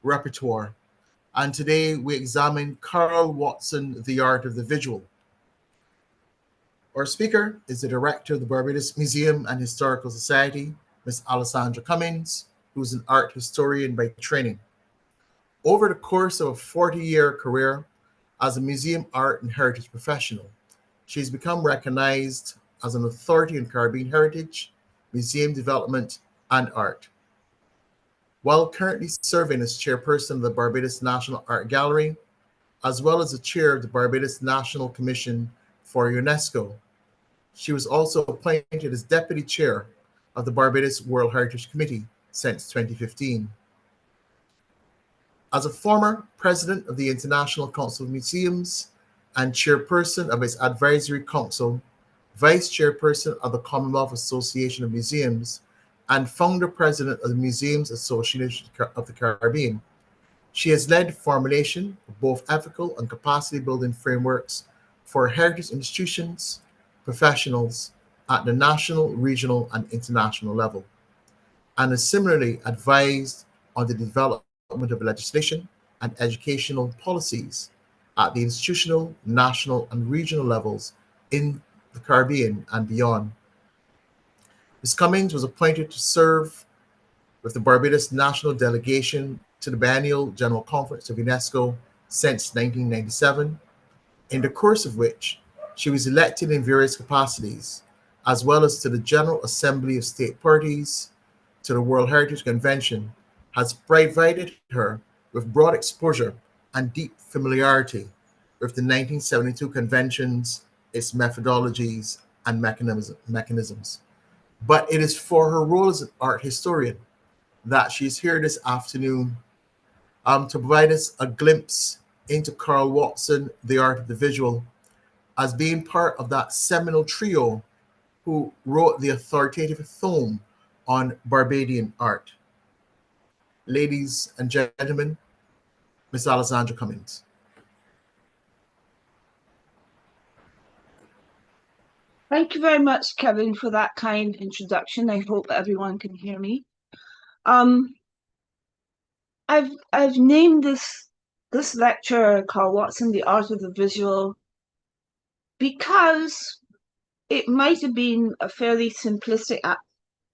repertoire. And today we examine Carl Watson, The Art of the Visual. Our speaker is the director of the Barbados Museum and Historical Society, Ms. Alessandra Cummins, who is an art historian by training. Over the course of a 40-year career as a museum art and heritage professional, she's become recognized as an authority in Caribbean heritage, museum development, and art. While currently serving as chairperson of the Barbados National Art Gallery, as well as the chair of the Barbados National Commission for UNESCO, she was also appointed as deputy chair of the Barbados World Heritage Committee since 2015. As a former president of the International Council of Museums and chairperson of its advisory council, vice chairperson of the Commonwealth Association of Museums, and founder president of the Museums Association of the Caribbean, she has led formulation of both ethical and capacity building frameworks for heritage institutions, professionals at the national, regional, and international level, and has similarly advised on the development of legislation and educational policies at the institutional, national, and regional levels in the Caribbean and beyond. Ms. Cummins was appointed to serve with the Barbados National Delegation to the Biennial General Conference of UNESCO since 1997, in the course of which she was elected in various capacities, as well as to the General Assembly of State Parties, to the World Heritage Convention, has provided her with broad exposure and deep familiarity with the 1972 conventions, its methodologies, and mechanisms. But it is for her role as an art historian that she's here this afternoon to provide us a glimpse into Carl Watson, The Art of the Visual, as being part of that seminal trio who wrote the authoritative tome on Barbadian art. Ladies and gentlemen, Ms. Alessandra Cummins. Thank you very much, Kevin, for that kind introduction. I hope everyone can hear me. I've named this lecture Carl Watson, The Art of the Visual, because it might have been a fairly simplistic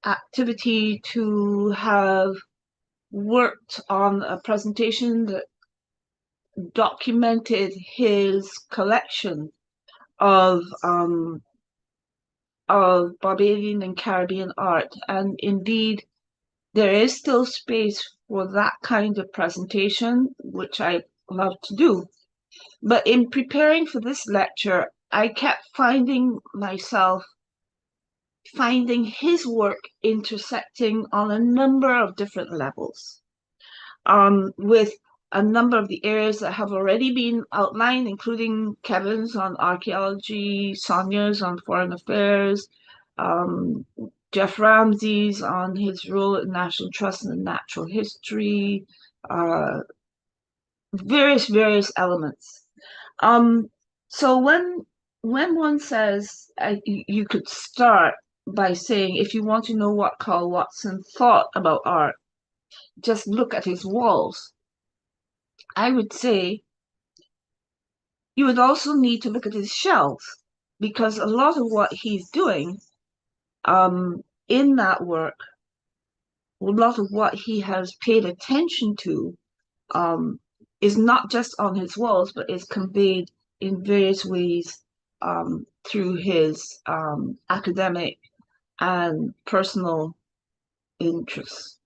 activity to have worked on a presentation that documented his collection of Barbadian and Caribbean art, and indeed there is still space for that kind of presentation, which I love to do. But in preparing for this lecture, I kept finding myself finding his work intersecting on a number of different levels, with a number of the areas that have already been outlined, including Kevin's on archaeology, Sonia's on foreign affairs, Jeff Ramsey's on his role at National Trust and Natural History, various elements. So when one says, you could start by saying, if you want to know what Carl Watson thought about art, just look at his walls. I would say you would also need to look at his shelves, because a lot of what he's doing in that work, a lot of what he has paid attention to is not just on his walls, but is conveyed in various ways through his academic and personal interests.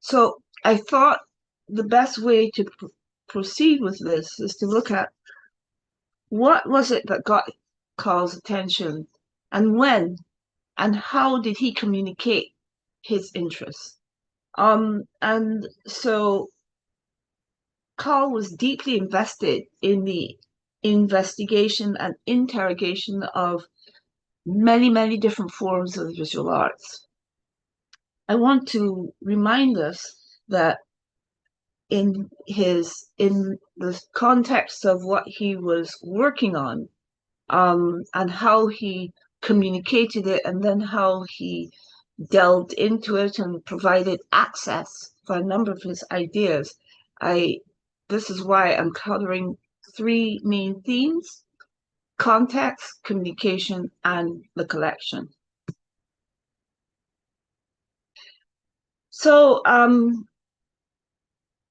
So I thought the best way to proceed with this is to look at what was it that got Carl's attention, and when, and how did he communicate his interests. And so Carl was deeply invested in the investigation and interrogation of many different forms of the visual arts. I want to remind us that in the context of what he was working on, and how he communicated it, and then how he delved into it and provided access for a number of his ideas. This is why I'm covering three main themes: context, communication, and the collection. So I'm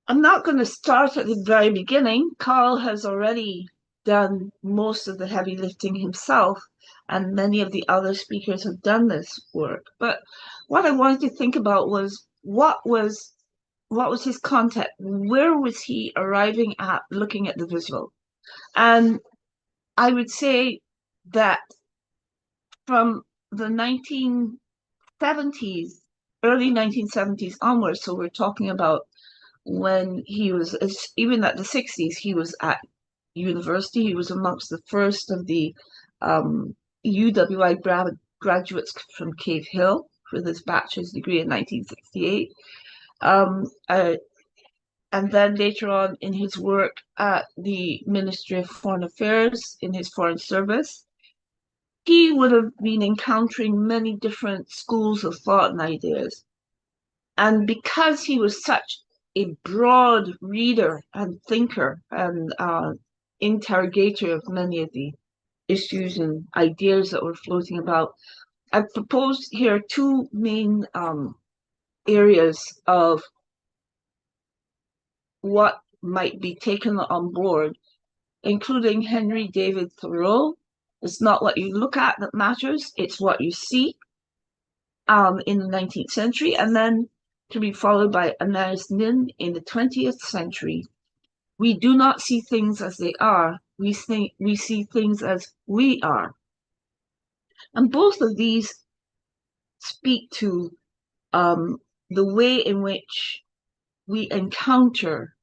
not going to start at the very beginning. Carl has already done most of the heavy lifting himself, and many of the other speakers have done this work. But what I wanted to think about was what was his context? Where was he arriving at looking at the visual? And I would say that from the 1970s, early 1970s onwards, so we're talking about when he was, even at the 60s, he was at university. He was amongst the first of the UWI graduates from Cave Hill with his bachelor's degree in 1968. And then later on in his work at the Ministry of Foreign Affairs, in his foreign service, he would have been encountering many different schools of thought and ideas. And because he was such a broad reader and thinker and interrogator of many of the issues and ideas that were floating about, I've proposed here two main areas of what might be taken on board, including Henry David Thoreau. It's not what you look at that matters, it's what you see in the 19th century, and then to be followed by Anais Nin in the 20th century. We do not see things as they are, we see things as we are. And both of these speak to the way in which we encounter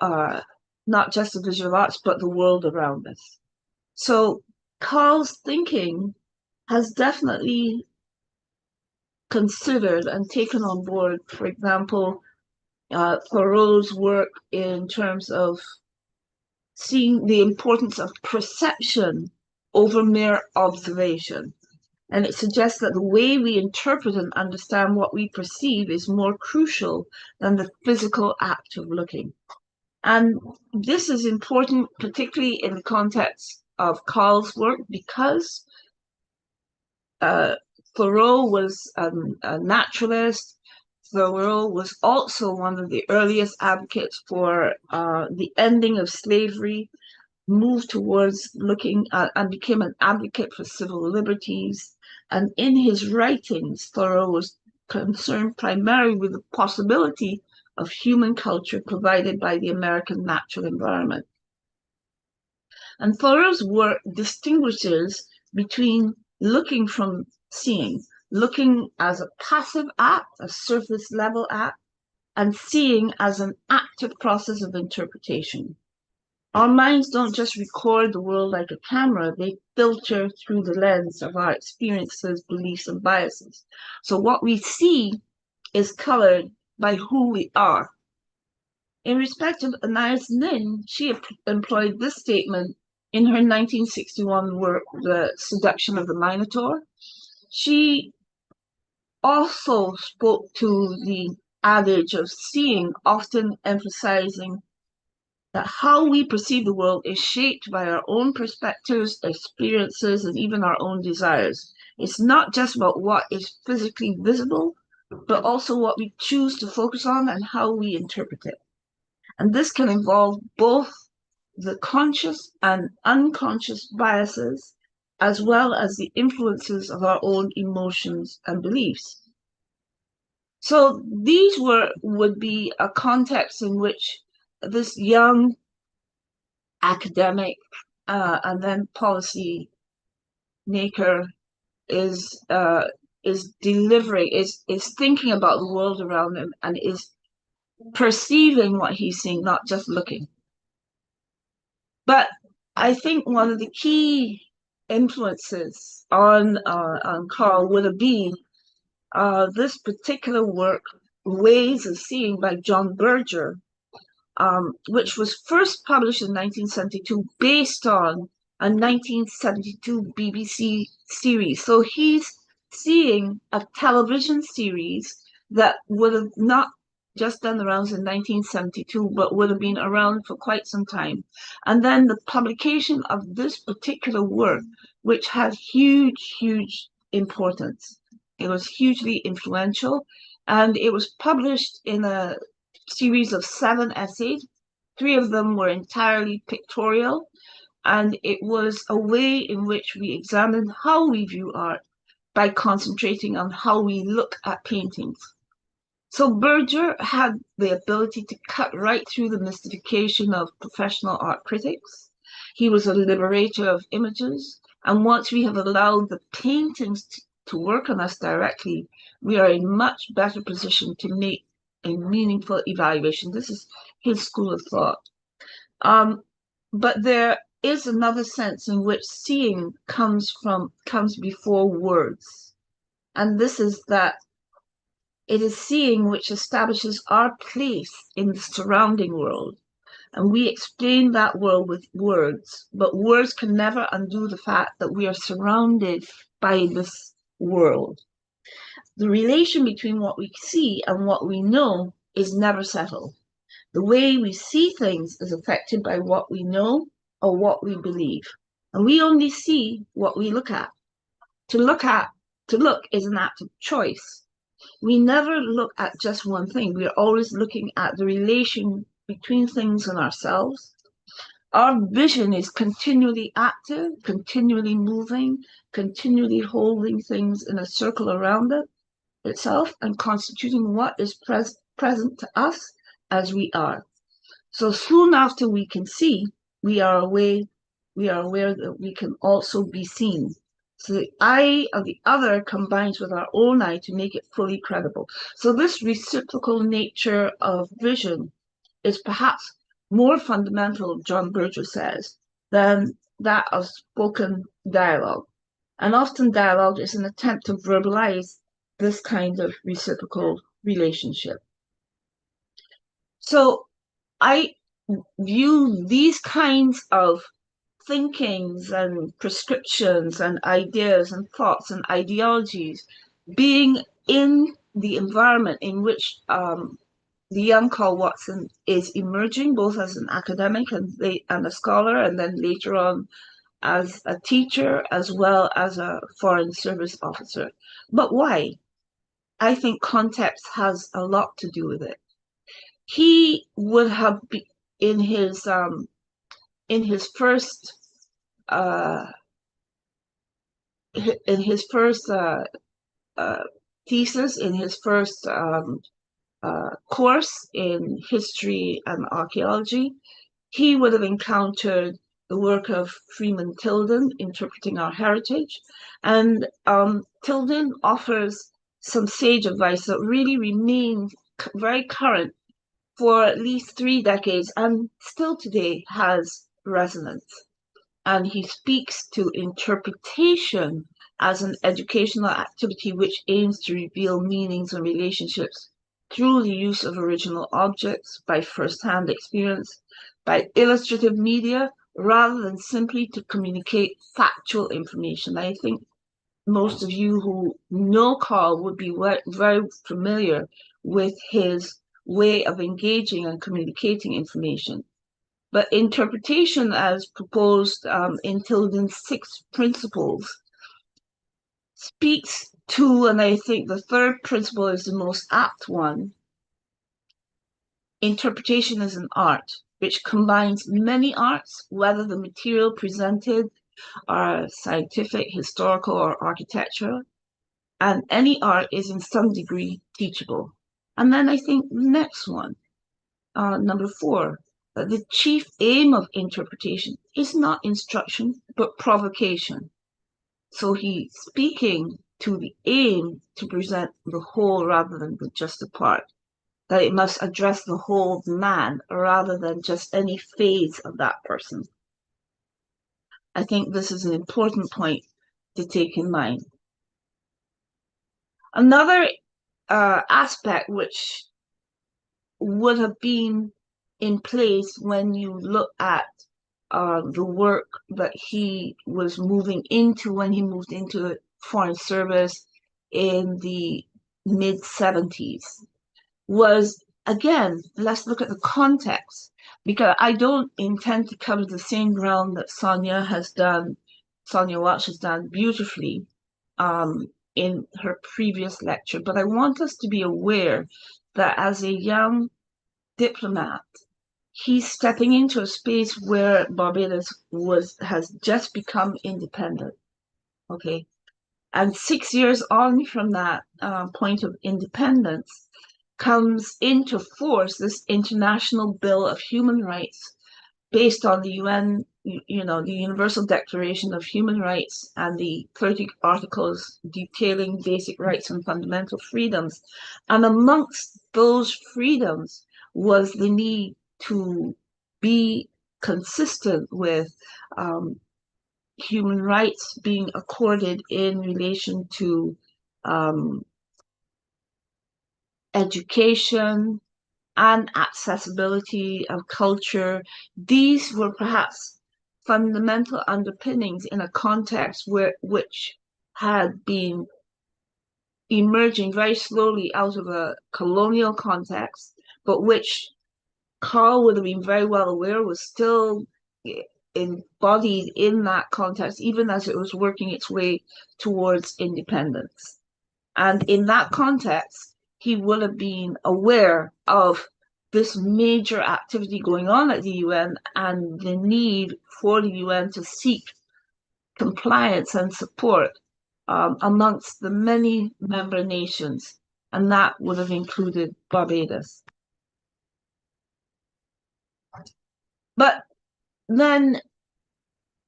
not just the visual arts, but the world around us. So Carl's thinking has definitely considered and taken on board, for example, Thoreau's work in terms of seeing the importance of perception over mere observation. And it suggests that the way we interpret and understand what we perceive is more crucial than the physical act of looking. And this is important, particularly in the context of Carl's work, because Thoreau was a naturalist. Thoreau was also one of the earliest advocates for the ending of slavery, moved towards looking at and became an advocate for civil liberties. And in his writings, Thoreau was concerned primarily with the possibility of human culture provided by the American natural environment. And Thoreau's work distinguishes between looking from seeing, looking as a passive act, a surface level act, and seeing as an active process of interpretation. Our minds don't just record the world like a camera, they filter through the lens of our experiences, beliefs, and biases. So what we see is colored by who we are. In respect of Anais Nin, she employed this statement in her 1961 work, The Seduction of the Minotaur. She also spoke to the adage of seeing, often emphasizing that how we perceive the world is shaped by our own perspectives, experiences, and even our own desires. It's not just about what is physically visible, but also what we choose to focus on and how we interpret it. And this can involve both the conscious and unconscious biases, as well as the influences of our own emotions and beliefs. So these would be a context in which this young academic and then policy maker is delivering, is thinking about the world around him and is perceiving what he's seeing, not just looking. But I think one of the key influences on Carl would have been this particular work, Ways of Seeing by John Berger, which was first published in 1972 based on a 1972 BBC series. So he's seeing a television series that would have not just done the rounds in 1972, but would have been around for quite some time. And then the publication of this particular work, which had huge, huge importance. It was hugely influential, and it was published in a series of 7 essays. 3 of them were entirely pictorial, and it was a way in which we examined how we view art by concentrating on how we look at paintings. So Berger had the ability to cut right through the mystification of professional art critics. He was a liberator of images, and once we have allowed the paintings to work on us directly, we are in much better position to make a meaningful evaluation. This is his school of thought. But there is another sense in which seeing comes before words, and this is that it is seeing which establishes our place in the surrounding world, and we explain that world with words, but words can never undo the fact that we are surrounded by this world. The relation between what we see and what we know is never settled. The way we see things is affected by what we know or what we believe, and we only see what we look at. To look is an act of choice. We never look at just one thing. We are always looking at the relation between things and ourselves. Our vision is continually active, continually moving, continually holding things in a circle around itself and constituting what is present to us as we are. So soon after we can see, we are aware that we can also be seen. So the eye of the other combines with our own eye to make it fully credible. So this reciprocal nature of vision is perhaps more fundamental, John Berger says, than that of spoken dialogue. And often dialogue is an attempt to verbalize this kind of reciprocal relationship. So I view these kinds of thinkings and prescriptions and ideas and thoughts and ideologies being in the environment in which the young Carl Watson is emerging, both as an academic and a scholar, and then later on as a teacher, as well as a foreign service officer. But why? I think context has a lot to do with it. He would have been in his first thesis, in his first course in history and archaeology, he would have encountered the work of Freeman Tilden, Interpreting Our Heritage. And Tilden offers some sage advice that really remains very current for at least 3 decades and still today has resonance. And he speaks to interpretation as an educational activity which aims to reveal meanings and relationships through the use of original objects, by first-hand experience, by illustrative media, rather than simply to communicate factual information. I think most of you who know Carl would be very familiar with his way of engaging and communicating information. But interpretation, as proposed in Tilden's 6 principles, speaks to, and I think the 3rd principle is the most apt one, interpretation is an art which combines many arts, whether the material presented are scientific, historical, or architectural, and any art is in some degree teachable. And then I think the next one, number 4, that the chief aim of interpretation is not instruction, but provocation. So he's speaking to the aim to present the whole rather than just a part, that it must address the whole man rather than just any phase of that person. I think this is an important point to take in mind. Another aspect which would have been in place when you look at the work that he was moving into when he moved into foreign service in the mid-70s was, again, let's look at the context, because I don't intend to cover the same ground that Sonia Walsh has done beautifully in her previous lecture, but I want us to be aware that as a young diplomat, he's stepping into a space where Barbados has just become independent. Okay. And 6 years on from that point of independence comes into force this International Bill of Human Rights based on the UN, the Universal Declaration of Human Rights and the 30 articles detailing basic rights and fundamental freedoms. And amongst those freedoms was the need to be consistent with human rights being accorded in relation to education and accessibility of culture. These were perhaps fundamental underpinnings in a context which had been emerging very slowly out of a colonial context, but which Carl would have been very well aware was still embodied in that context, even as it was working its way towards independence. And in that context, he will have been aware of this major activity going on at the UN and the need for the UN to seek compliance and support amongst the many member nations, and that would have included Barbados. But then,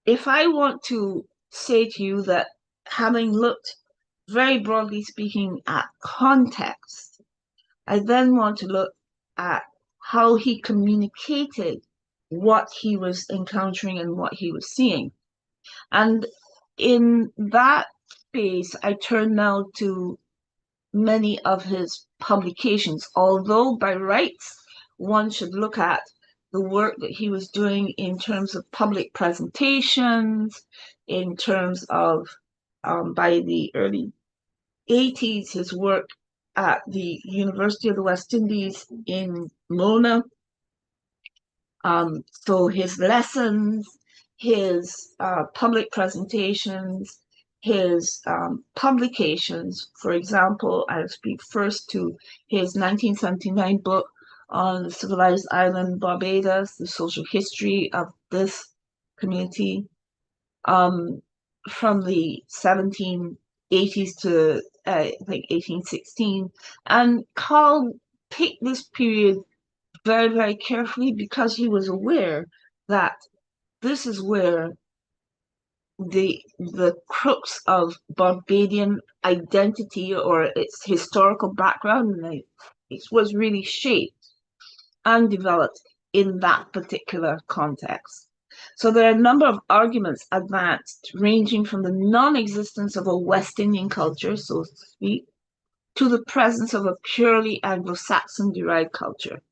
if I want to say to you that having looked very broadly speaking at context, I then want to look at how he communicated what he was encountering and what he was seeing. And in that space, I turn now to many of his publications, although by rights, one should look at the work that he was doing in terms of public presentations, in terms of, by the early 80s, his work at the University of the West Indies in Mona. So his lessons, his public presentations, his publications. For example, I'll speak first to his 1979 book on the civilized island Barbados, the social history of this community, from the 1780s to I think 1816. And Carl picked this period very, very carefully because he was aware that this is where the crux of Barbadian identity or its historical background it was really shaped and developed in that particular context. So there are a number of arguments advanced, ranging from the non-existence of a West Indian culture, so to speak, to the presence of a purely Anglo-Saxon derived culture,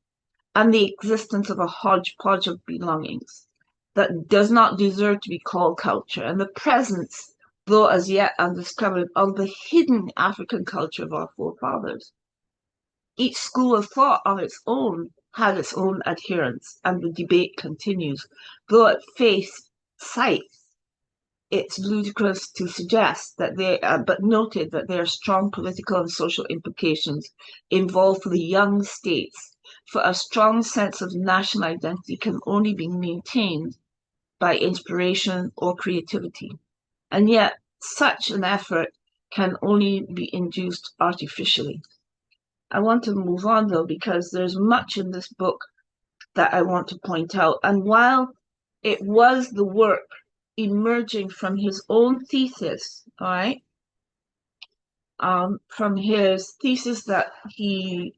and the existence of a hodgepodge of belongings that does not deserve to be called culture, and the presence, though as yet undiscovered, of the hidden African culture of our forefathers. Each school of thought on its own had its own adherents, and the debate continues, though at face sight it's ludicrous to suggest that but noted that there are strong political and social implications involved for the young states, for a strong sense of national identity can only be maintained by inspiration or creativity. And yet, such an effort can only be induced artificially. I want to move on, though, because there's much in this book that I want to point out. And while it was the work emerging from his own thesis, all right, from his thesis that he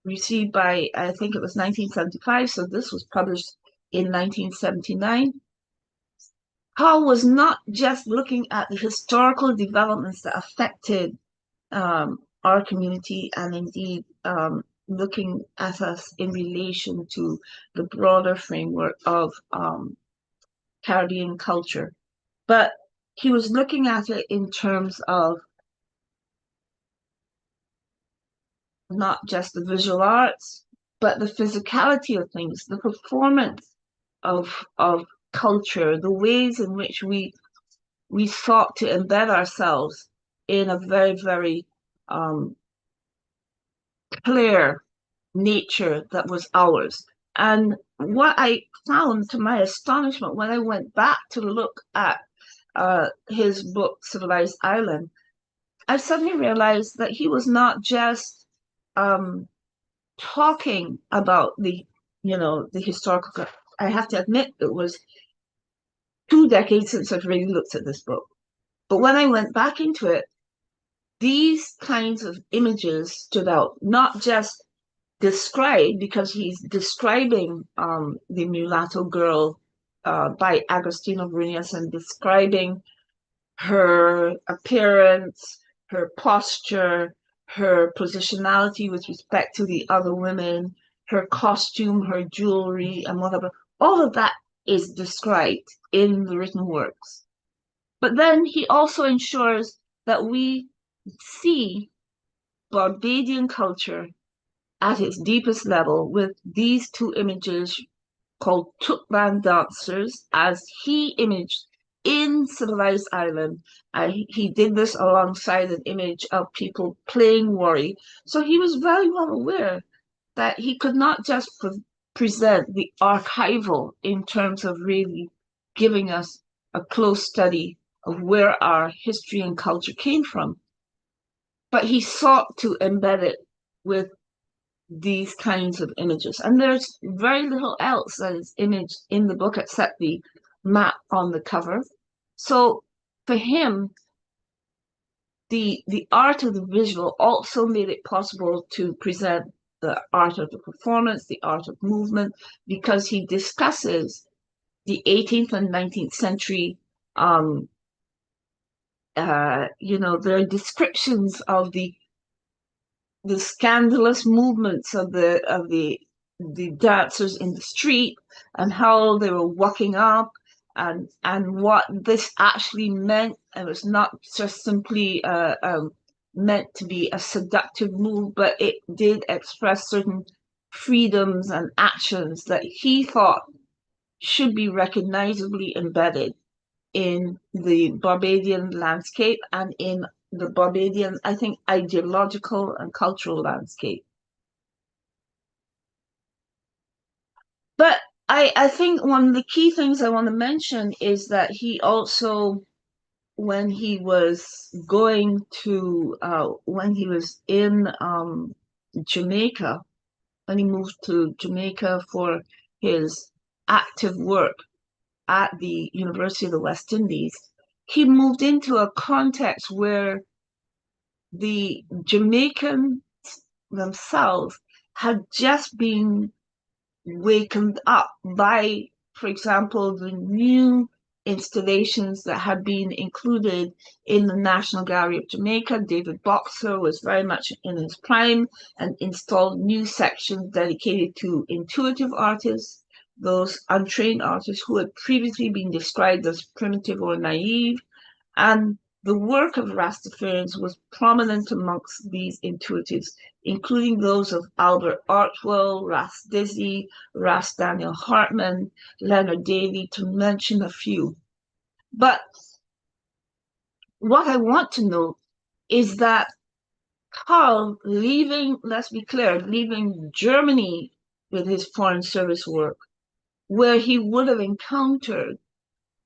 received by, I think it was 1975, so this was published in 1979. Carl was not just looking at the historical developments that affected our community and indeed looking at us in relation to the broader framework of Caribbean culture, but he was looking at it in terms of not just the visual arts, but the physicality of things, the performance of culture, the ways in which we sought to embed ourselves in a very, very um, clear nature that was ours. And what I found to my astonishment when I went back to look at his book, Civilized Island, I suddenly realized that he was not just um, talking about the historical. I have to admit, it was 2 decades since I've really looked at this book. But when I went back into it, these kinds of images stood out, not just described because he's describing the mulatto girl by Agostinho Brunias and describing her appearance, her posture, her positionality with respect to the other women, her costume, her jewelry, and whatever. All of that is described in the written works. But then he also ensures that we see Barbadian culture at its deepest level with these two images called Tukban dancers, as he imaged in Civilized Island. He did this alongside an image of people playing Wari. So he was very well aware that he could not just present the archival in terms of really giving us a close study of where our history and culture came from, but he sought to embed it with these kinds of images. And there's very little else that is imaged in the book except the map on the cover. So for him, the art of the visual also made it possible to present the art of the performance, the art of movement, because he discusses the 18th and 19th century there are descriptions of the scandalous movements of the dancers in the street and how they were walking up and what this actually meant. It was not just simply meant to be a seductive move, but it did express certain freedoms and actions that he thought should be recognizably embedded in the Barbadian landscape and in the Barbadian, I think, ideological and cultural landscape. But I think one of the key things I want to mention is that he also, when he was when he was in Jamaica, when he moved to Jamaica for his active work at the University of the West Indies, he moved into a context where the Jamaicans themselves had just been wakened up by, for example, the new installations that had been included in the National Gallery of Jamaica. David Boxer was very much in his prime and installed new sections dedicated to intuitive artists, those untrained artists who had previously been described as primitive or naive. And the work of Rastafarians was prominent amongst these intuitives, including those of Albert Artwell, Ras Dizzy, Ras Daniel Hartman, Leonard Davey, to mention a few. But what I want to note is that Karl, let's be clear, leaving Germany with his foreign service work, where he would have encountered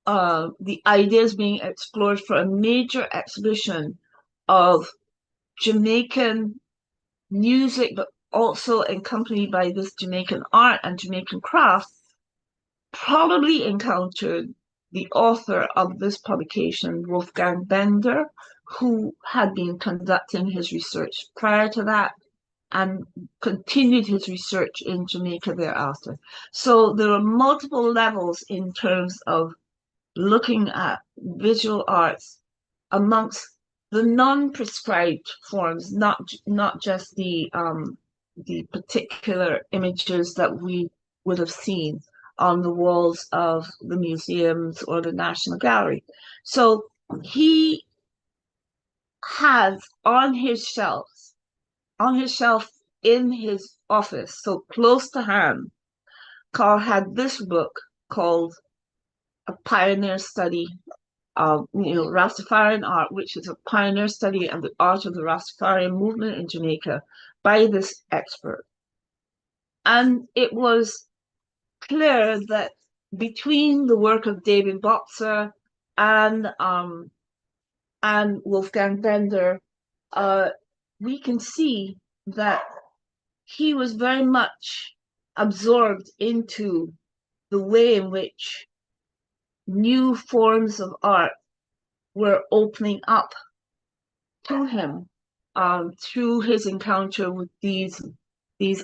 the ideas being explored for a major exhibition of Jamaican music, but also accompanied by this Jamaican art and Jamaican craft, probably encountered the author of this publication, Wolfgang Bender, who had been conducting his research prior to that and continued his research in Jamaica thereafter. So there are multiple levels in terms of looking at visual arts amongst the non-prescribed forms, not just the particular images that we would have seen on the walls of the museums or the National Gallery. So he has on his shelves on his shelf in his office, so close to hand, Karl had this book called A Pioneer Study of Rastafarian Art, which is a pioneer study of the art of the Rastafarian movement in Jamaica by this expert. And it was clear that between the work of David Boxer and Wolfgang Bender, we can see that he was very much absorbed into the way in which new forms of art were opening up to him through his encounter with these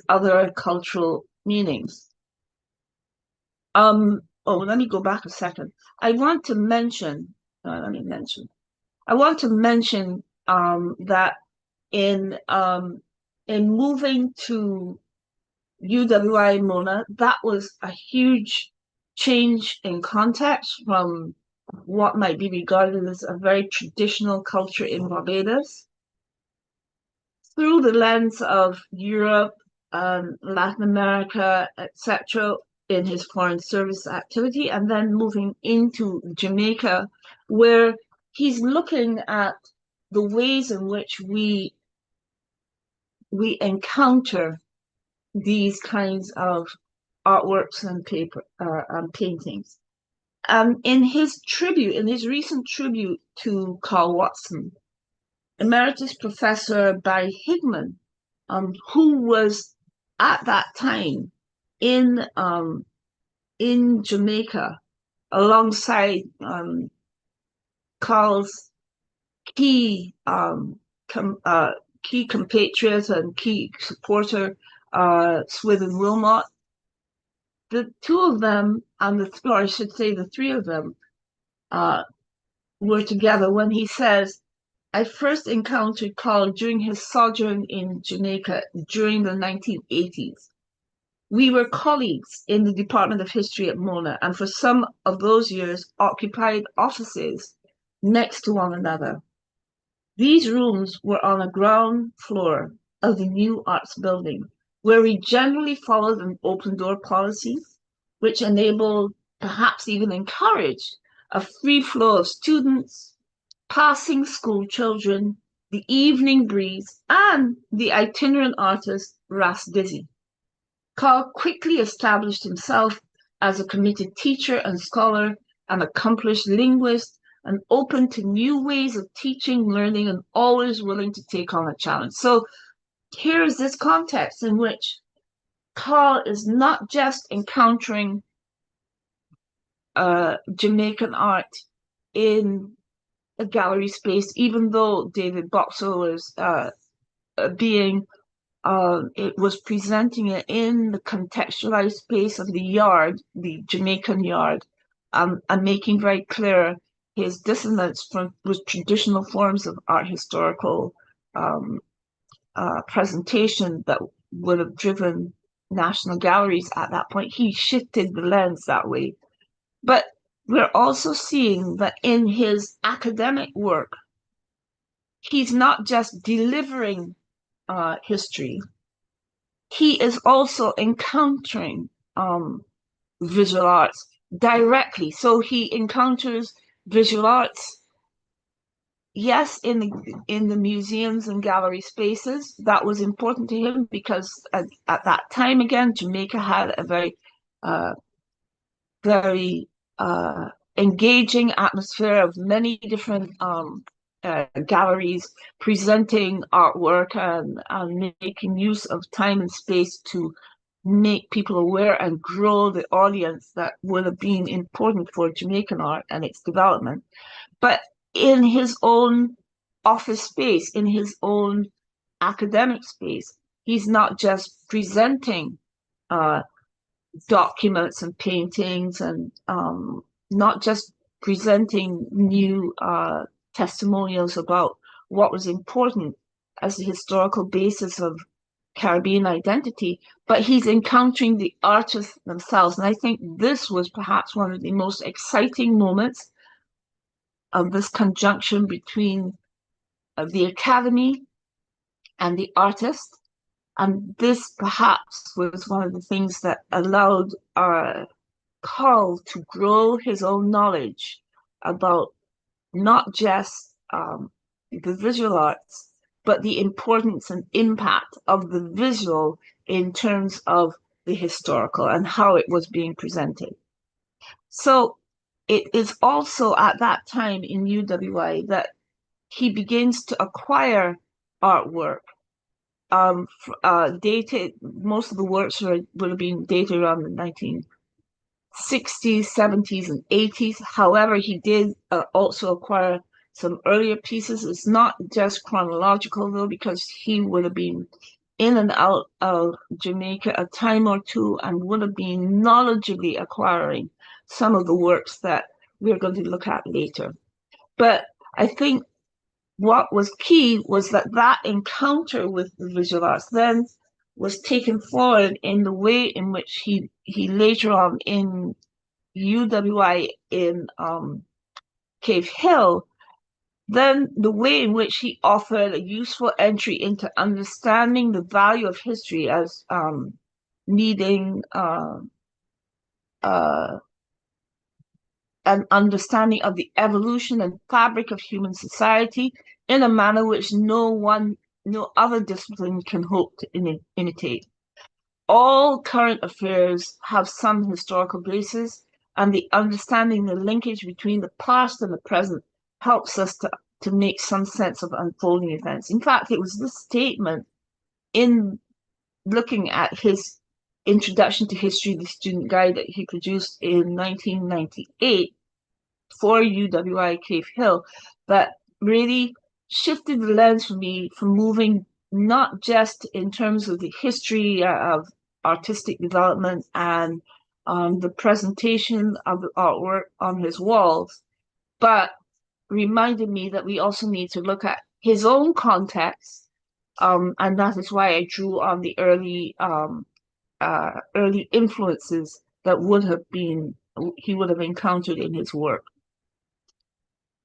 other cultural meanings. Let me go back a second. I want to mention that in moving to UWI Mona, that was a huge change in context from what might be regarded as a very traditional culture in Barbados through the lens of Europe, Latin America, etc., in his foreign service activity, and then moving into Jamaica, where he's looking at the ways in which we encounter these kinds of artworks and paper and paintings. In his recent tribute to Karl Watson, Emeritus Professor Barry Higman, who was at that time in Jamaica alongside Karl's key compatriot and key supporter, Swithin Wilmot. The two of them, or I should say the three of them, were together when he says, I first encountered Karl during his sojourn in Jamaica during the 1980s. We were colleagues in the Department of History at Mona, and for some of those years occupied offices next to one another. These rooms were on a ground floor of the New Arts Building, where we generally followed an open door policy, which enabled, perhaps even encouraged, a free flow of students, passing school children, the evening breeze, and the itinerant artist Ras Dizzy. Karl quickly established himself as a committed teacher and scholar, an accomplished linguist, and open to new ways of teaching, learning, and always willing to take on a challenge. So here's this context in which Karl is not just encountering Jamaican art in a gallery space, even though David Boxer was it was presenting it in the contextualized space of the yard, the Jamaican yard, and making very clear his dissonance with traditional forms of art historical presentation that would have driven national galleries at that point. He shifted the lens that way. But we're also seeing that in his academic work, he's not just delivering history, he is also encountering visual arts directly. So he encounters visual arts, yes, in the museums and gallery spaces. That was important to him because at that time, again, Jamaica had a very engaging atmosphere of many different galleries presenting artwork and making use of time and space to make people aware and grow the audience that would have been important for Jamaican art and its development. But in his own office space, in his own academic space, he's not just presenting documents and paintings and not just presenting new testimonials about what was important as the historical basis of Caribbean identity, but he's encountering the artists themselves. And I think this was perhaps one of the most exciting moments of this conjunction between the Academy and the artist. And this perhaps was one of the things that allowed Carl to grow his own knowledge about not just the visual arts, but the importance and impact of the visual in terms of the historical and how it was being presented. So it is also at that time in UWI that he begins to acquire artwork. Dated, most of the works would have been dated around the 1960s, 70s, and 80s. However, he did also acquire some earlier pieces. It's not just chronological, though, because he would have been in and out of Jamaica a time or two and would have been knowledgeably acquiring some of the works that we're going to look at later. But I think what was key was that that encounter with the visual arts then was taken forward in the way in which he later on in UWI in Cave Hill, then the way in which he offered a useful entry into understanding the value of history as needing an understanding of the evolution and fabric of human society in a manner which no other discipline can hope to imitate. All current affairs have some historical basis, and the understanding the linkage between the past and the present helps us to make some sense of unfolding events. In fact, it was this statement in looking at his Introduction to History, the Student Guide that he produced in 1998 for UWI Cave Hill that really shifted the lens for me from moving not just in terms of the history of artistic development and the presentation of the artwork on his walls, but reminded me that we also need to look at his own context, and that is why I drew on the early influences that he would have encountered in his work.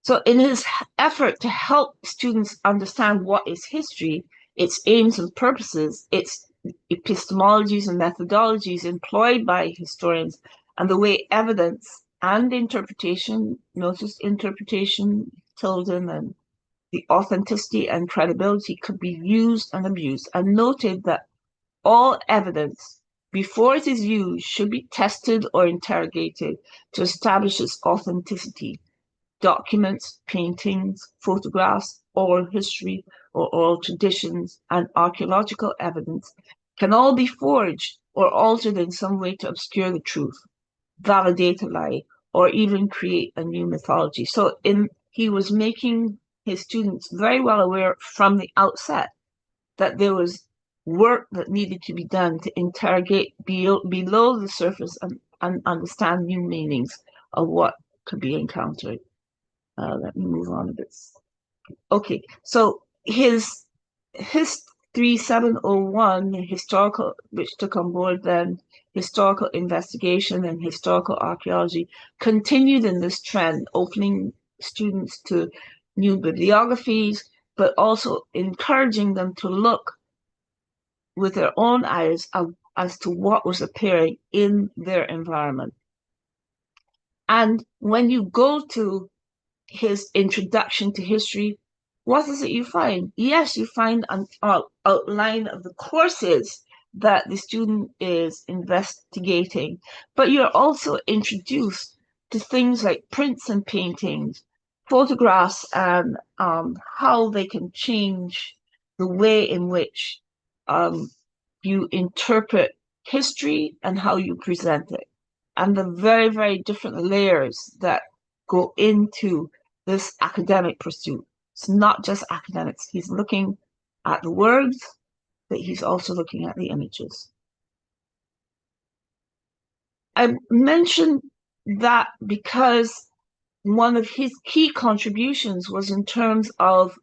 So in his effort to help students understand what is history, its aims and purposes, its epistemologies and methodologies employed by historians, and the way evidence and interpretation, notice interpretation, Tilden, and the authenticity and credibility could be used and abused, and noted that all evidence, before it is used, should be tested or interrogated to establish its authenticity. Documents, paintings, photographs, oral history or oral traditions, and archaeological evidence can all be forged or altered in some way to obscure the truth, validate a lie, or even create a new mythology. So he was making his students very well aware from the outset that there was work that needed to be done to interrogate below the surface and understand new meanings of what could be encountered. Let me move on a bit. Okay, so his 3701 historical, which took on board then historical investigation and historical archaeology, continued in this trend, opening students to new bibliographies, but also encouraging them to look with their own eyes as to what was appearing in their environment. And when you go to his Introduction to History, what is it you find? Yes, you find an outline of the courses that the student is investigating, but you're also introduced to things like prints and paintings, photographs, and how they can change the way in which you interpret history and how you present it, and the very, very different layers that go into this academic pursuit. It's not just academics. He's looking at the words, but he's also looking at the images. I mentioned that because one of his key contributions was in terms of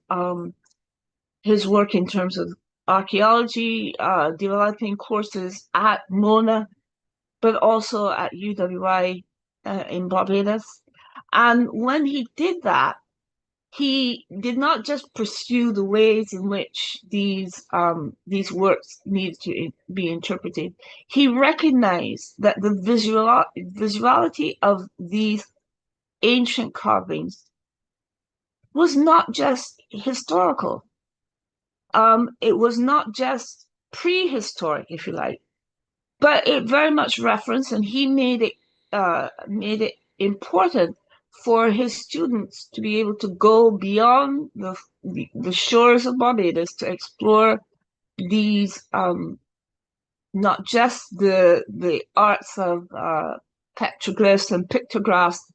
his work in terms of archaeology, developing courses at Mona, but also at UWI in Barbados. And when he did that, he did not just pursue the ways in which these works need to be interpreted. He recognized that the visuality of these ancient carvings was not just historical. It was not just prehistoric, if you like, but it very much referenced, and he made it important for his students to be able to go beyond the shores of Barbados to explore these not just the arts of petroglyphs and pictographs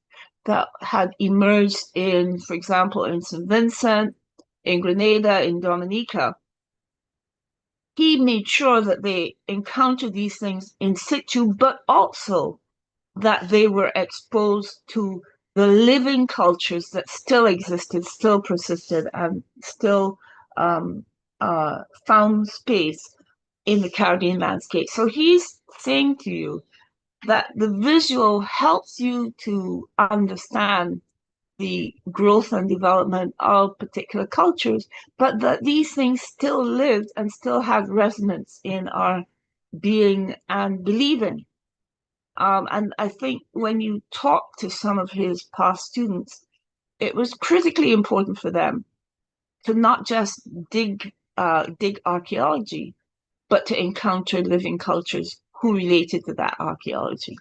that had emerged in, for example, in St. Vincent, in Grenada, in Dominica. He made sure that they encountered these things in situ, but also that they were exposed to the living cultures that still existed, still persisted, and still found space in the Caribbean landscape. So he's saying to you that the visual helps you to understand the growth and development of particular cultures, but that these things still lived and still have resonance in our being and believing. And I think when you talk to some of his past students, it was critically important for them to not just dig archaeology, but to encounter living cultures who related to that archaeology.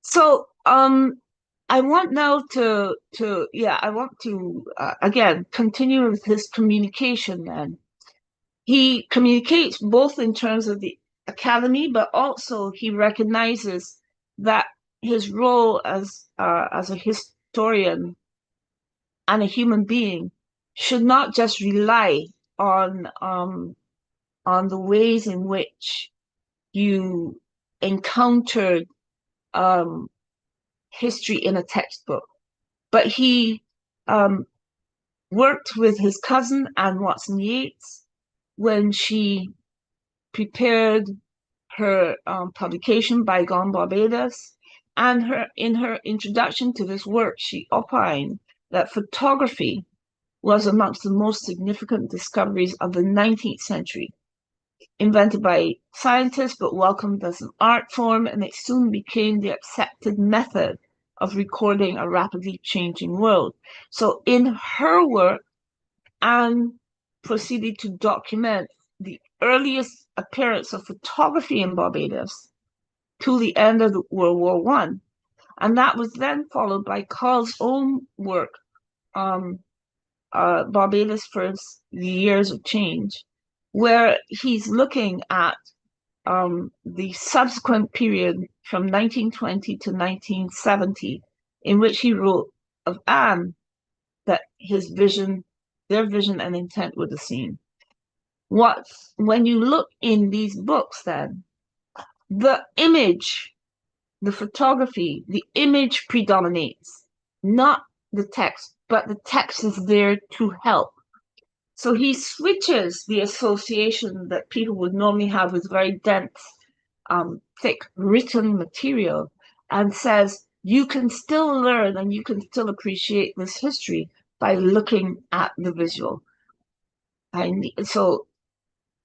So I want now to again continue with his communication. Then he communicates both in terms of the academy, but also he recognizes that his role as a historian and a human being should not just rely on the ways in which you encountered history in a textbook, but he worked with his cousin Anne Watson Yeats when she prepared her publication Bygone Barbados, and in her introduction to this work, she opined that photography was amongst the most significant discoveries of the 19th century, invented by scientists but welcomed as an art form, and it soon became the accepted method of recording a rapidly changing world. So in her work, Anne proceeded to document the earliest appearance of photography in Barbados to the end of World War One. And that was then followed by Carl's own work, Barbados First, The Years of Change, where he's looking at the subsequent period from 1920 to 1970, in which he wrote of Anne that their vision and intent were the same. When you look in these books, then the image, the photography, the image predominates, not the text, but the text is there to help. So he switches the association that people would normally have with very dense, thick written material and says, you can still learn and you can still appreciate this history by looking at the visual. So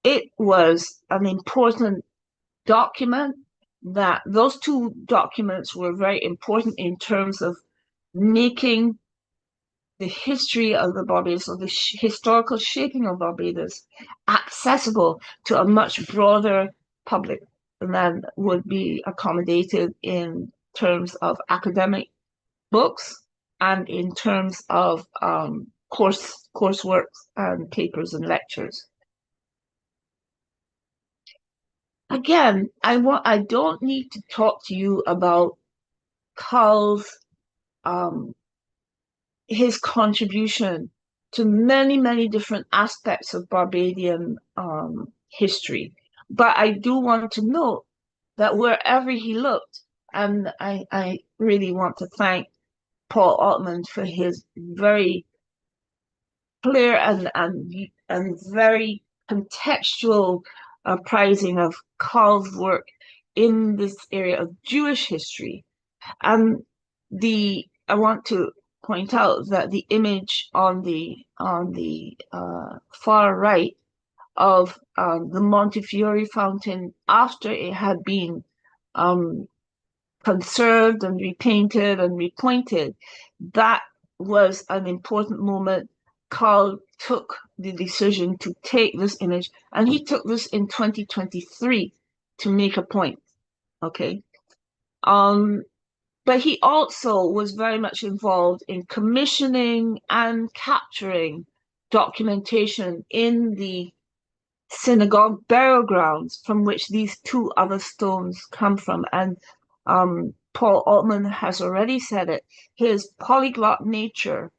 it was an important document. That those two documents were very important in terms of making the history of the Barbados, or the historical shaping of Barbados, accessible to a much broader public than would be accommodated in terms of academic books and in terms of coursework and papers and lectures. Again, I don't need to talk to you about Carl's his contribution to many, many different aspects of Barbadian history. But I do want to note that wherever he looked, and I really want to thank Paul Altman for his very clear and very contextual appraising of Carl's work in this area of Jewish history. And the I want to point out that the image on the far right of the Montefiore fountain after it had been conserved and repainted and repointed, that was an important moment. Carl took the decision to take this image, and he took this in 2023 to make a point. Okay. But he also was very much involved in commissioning and capturing documentation in the synagogue burial grounds from which these two other stones come from. And Paul Altman has already said it, his polyglot nature,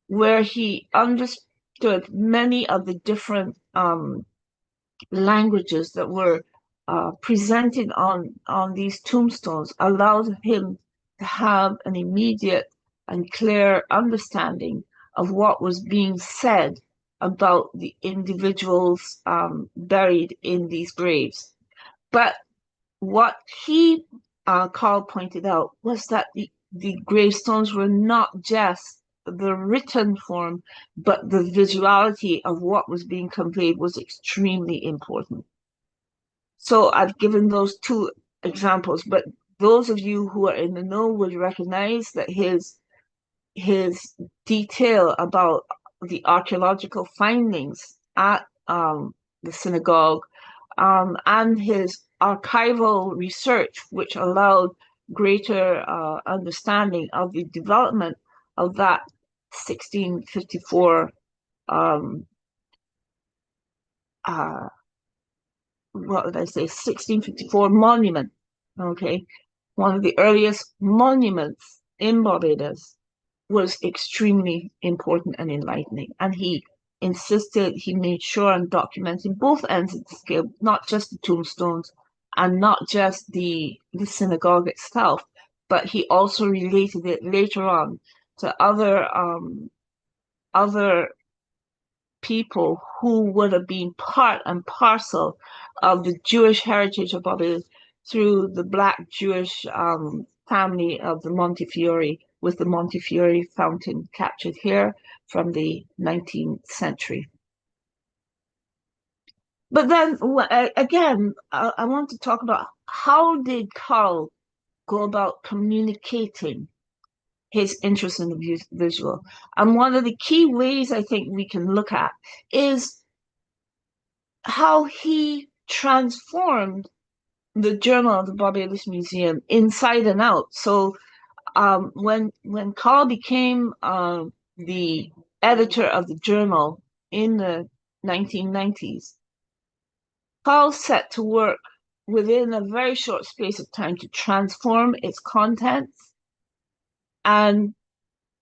where he understood many of the different languages that were presented on these tombstones, allowed him to have an immediate and clear understanding of what was being said about the individuals buried in these graves. But what Carl pointed out, was that the gravestones were not just the written form, but the visuality of what was being conveyed was extremely important. So I've given those two examples, but those of you who are in the know would recognize that his detail about the archaeological findings at the synagogue and his archival research, which allowed greater understanding of the development of that 1654 what did I say, 1654 monument, okay? One of the earliest monuments in Barbados, was extremely important and enlightening. And he insisted, he made sure on documenting both ends of the scale, not just the tombstones and not just the synagogue itself, but he also related it later on to other people who would have been part and parcel of the Jewish heritage of Barbados through the Black Jewish family of the Montefiore, with the Montefiore fountain captured here from the 19th century. But then again, I want to talk about how did Carl go about communicating his interest in the visual. And one of the key ways I think we can look at is how he transformed the Journal of the Barbados Museum inside and out. So when Carl became the editor of the journal in the 1990s, Carl set to work within a very short space of time to transform its contents and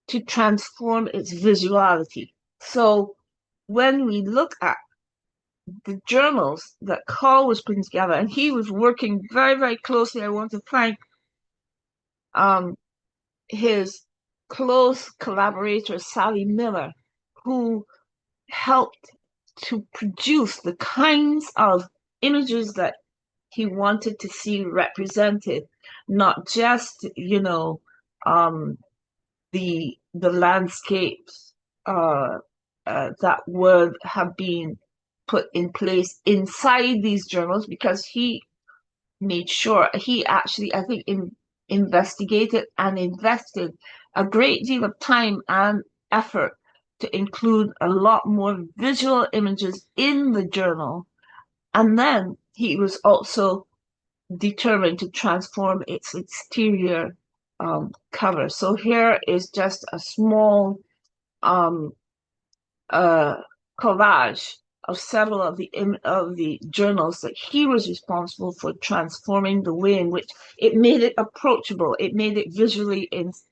to transform its visuality. So when we look at the journals that Carl was putting together, and he was working very, very closely, I want to thank his close collaborator, Sally Miller, who helped to produce the kinds of images that he wanted to see represented, not just, the landscapes that would have been put in place inside these journals, because he made sure, he actually, I think, investigated and invested a great deal of time and effort to include a lot more visual images in the journal. And then he was also determined to transform its exterior cover. So here is just a small collage of several of the journals that he was responsible for transforming, the way in which it made it approachable, it made it visually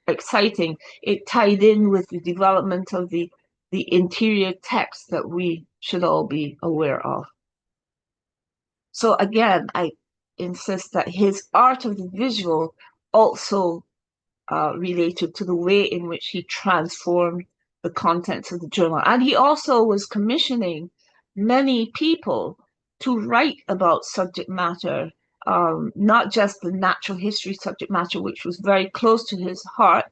exciting, it tied in with the development of the interior text that we should all be aware of. So again, I insist that his art of the visual also related to the way in which he transformed the contents of the journal. And he also was commissioning many people to write about subject matter, not just the natural history subject matter, which was very close to his heart,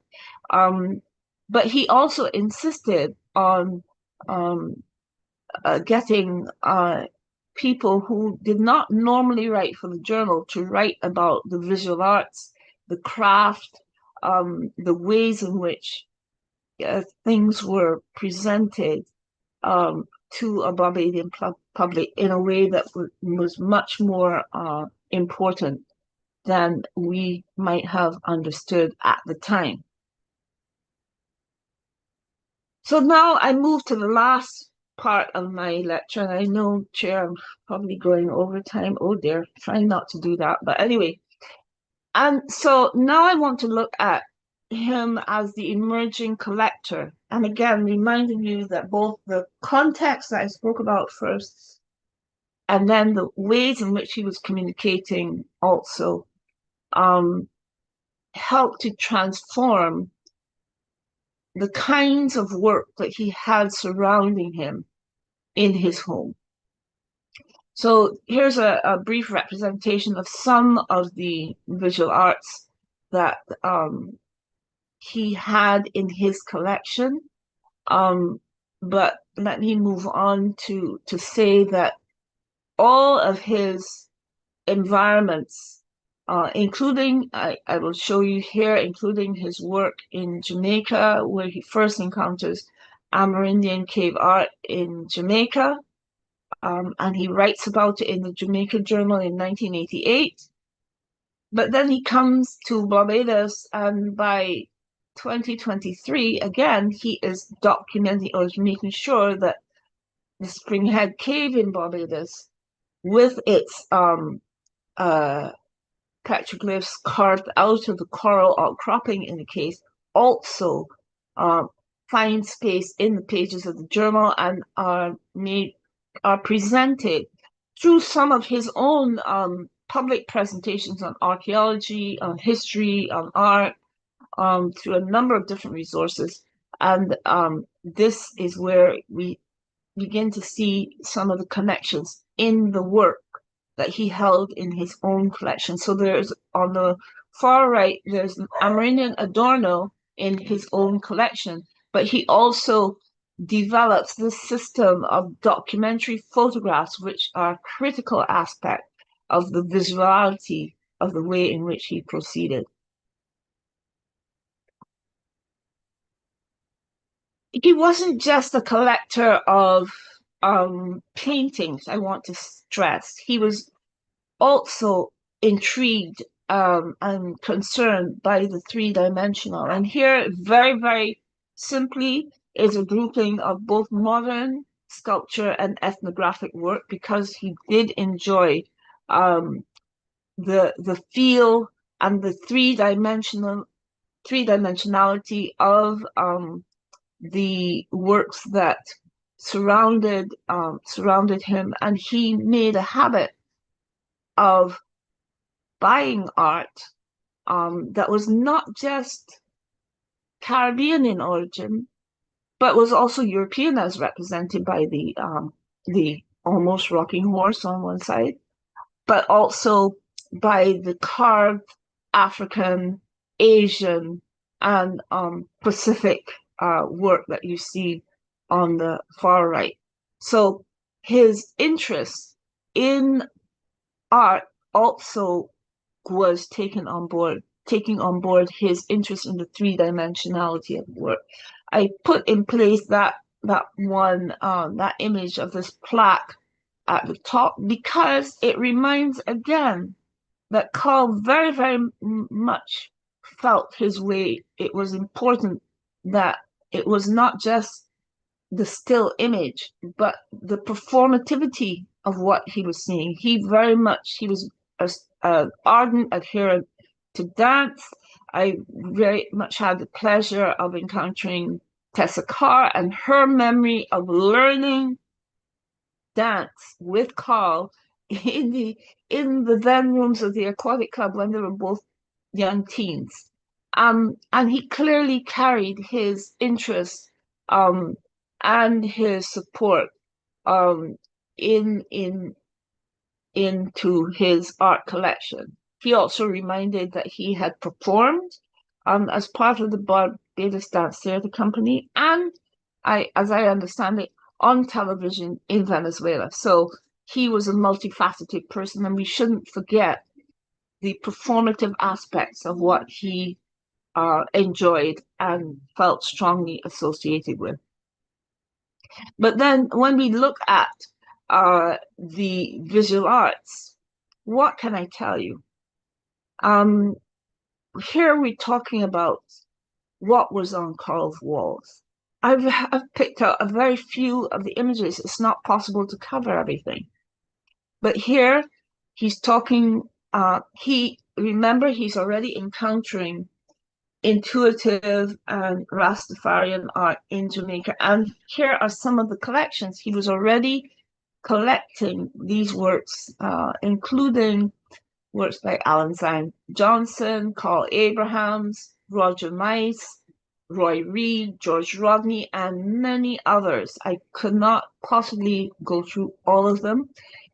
But he also insisted on getting people who did not normally write for the journal to write about the visual arts, the craft, the ways in which things were presented to a Barbadian public in a way that was much more important than we might have understood at the time. So now I move to the last part of my lecture, and I know, Chair, I'm probably going over time. Oh dear, trying not to do that. But anyway, and so now I want to look at him as the emerging collector. And again, reminding you that both the context that I spoke about first and then the ways in which he was communicating also helped to transform the kinds of work that he had surrounding him in his home. So here's a brief representation of some of the visual arts that he had in his collection. But let me move on to say that all of his environments, including, I will show you here, including his work in Jamaica, where he first encounters Amerindian cave art in Jamaica, and he writes about it in the Jamaica Journal in 1988. But then he comes to Barbados, and by 2023, again, he is documenting or is making sure that the Springhead Cave in Barbados, with its petroglyphs carved out of the coral outcropping in the case, also find space in the pages of the journal and are presented through some of his own public presentations on archaeology, on history, on art, through a number of different resources. And this is where we begin to see some of the connections in the work that he held in his own collection. So there's, on the far right, there's Amerindian Adorno in his own collection, but he also develops this system of documentary photographs, which are a critical aspect of the visuality of the way in which he proceeded. He wasn't just a collector of paintings, I want to stress. He was also intrigued and concerned by the three-dimensional. And here, very, very simply, is a grouping of both modern sculpture and ethnographic work, because he did enjoy the feel and the three-dimensionality of the works that surrounded him, and he made a habit of buying art that was not just Caribbean in origin, but was also European, as represented by the almost rocking horse on one side, but also by the carved African, Asian, and Pacific work that you see on the far right. So his interest in art also was taking on board his interest in the three-dimensionality of work. I put in place that image of this plaque at the top, because it reminds again that Carl very, very much felt his way. It was important that it was not just the still image, but the performativity of what he was seeing. He was an ardent adherent to dance. I very much had the pleasure of encountering Tessa Carr, and her memory of learning dance with Carl in the then rooms of the Aquatic Club when they were both young teens. And he clearly carried his interest and his support into his art collection. He also reminded that he had performed as part of the Barbados Dance Theatre Company, and as I understand it, on television in Venezuela. So he was a multifaceted person, and we shouldn't forget the performative aspects of what he enjoyed and felt strongly associated with. But then when we look at the visual arts, what can I tell you? Here we're talking about what was on Karl's walls. I've picked out a very few of the images. It's not possible to cover everything. But here he's talking, remember, he's already encountering intuitive and Rastafarian art in Jamaica. And here are some of the collections. He was already collecting these works, including works by Alan Zine Johnson, Carl Abrahams, Roger Mice, Roy Reid, George Rodney, and many others. I could not possibly go through all of them,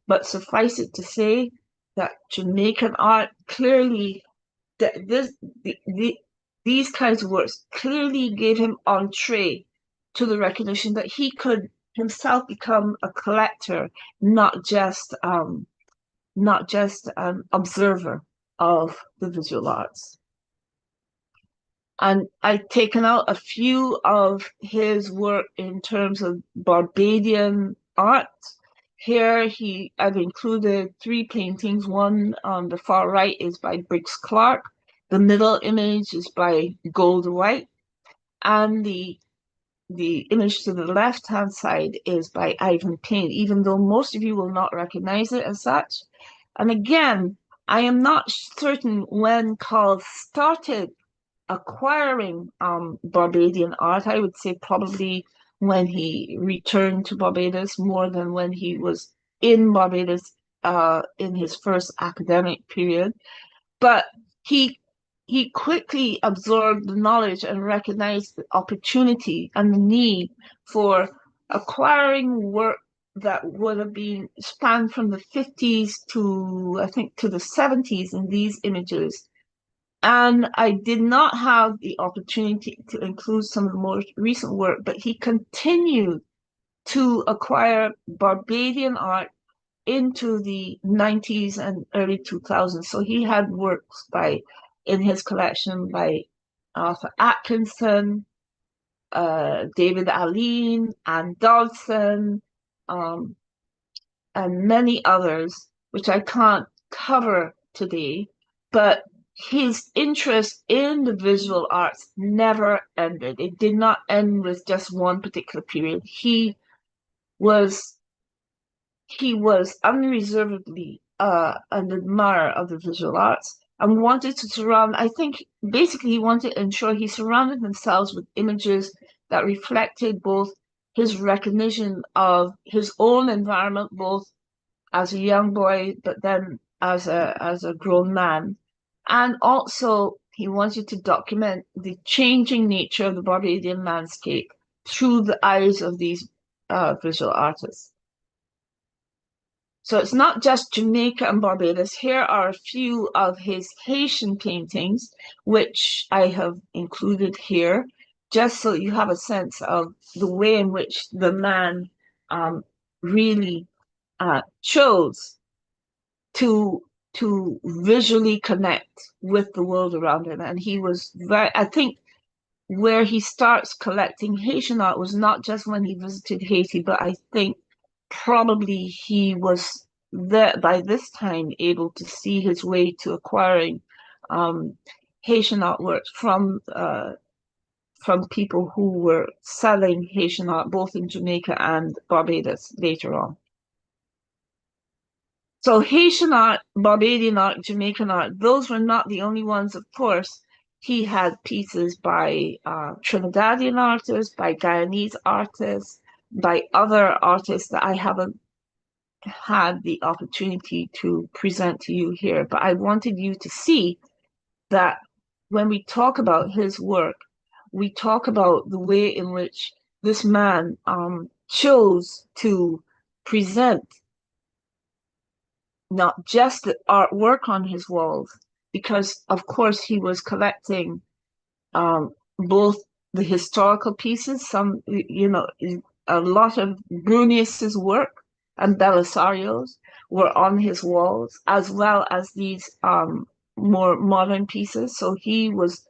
but suffice it to say that Jamaican art clearly, these kinds of works clearly gave him entree to the recognition that he could himself become a collector, not just an observer of the visual arts. And I've taken out a few of his work in terms of Barbadian art. Here I've included 3 paintings. One on the far right is by Briggs Clark. The middle image is by Gold White. And the image to the left-hand side is by Ivan Payne, even though most of you will not recognize it as such. And again, I am not certain when Karl started acquiring Barbadian art. I would say probably when he returned to Barbados more than when he was in Barbados in his first academic period. But he quickly absorbed the knowledge and recognized the opportunity and the need for acquiring work that would have been spanned from the 50s to, I think, to the 70s in these images. And I did not have the opportunity to include some of the more recent work, but he continued to acquire Barbadian art into the 90s and early 2000s. So he had works in his collection by Arthur Atkinson, David Alleyne, Anne Dodson, and many others, which I can't cover today. But his interest in the visual arts never ended. It did not end with just one particular period. He was unreservedly an admirer of the visual arts and wanted to surround, I think basically he wanted to ensure he surrounded himself with images that reflected both his recognition of his own environment, both as a young boy, but then as a grown man. And also he wanted to document the changing nature of the Barbadian landscape through the eyes of these visual artists. So it's not just Jamaica and Barbados. Here are a few of his Haitian paintings, which I have included here, just so you have a sense of the way in which the man really chose to visually connect with the world around him. And he was I think where he starts collecting Haitian art was not just when he visited Haiti, but I think probably he was there by this time able to see his way to acquiring Haitian artworks from people who were selling Haitian art both in Jamaica and Barbados later on. So Haitian art, Barbadian art, Jamaican art, those were not the only ones, of course. He had pieces by Trinidadian artists, by Guyanese artists, by other artists that I haven't had the opportunity to present to you here. But I wanted you to see that when we talk about his work, we talk about the way in which this man chose to present not just the artwork on his walls, because of course he was collecting both the historical pieces, some, a lot of Brunius's work and Belisario's were on his walls, as well as these more modern pieces. So he was,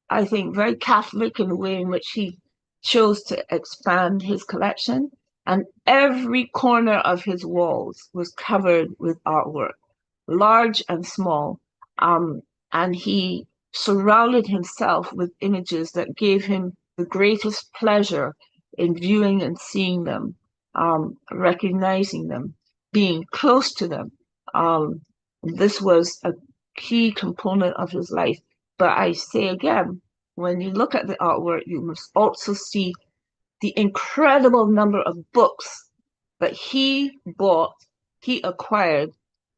I think, very Catholic in the way in which he chose to expand his collection. And every corner of his walls was covered with artwork, large and small. And he surrounded himself with images that gave him the greatest pleasure in viewing and seeing them, recognizing them, being close to them. This was a key component of his life. But I say again, when you look at the artwork, you must also see the incredible number of books that he bought, he acquired,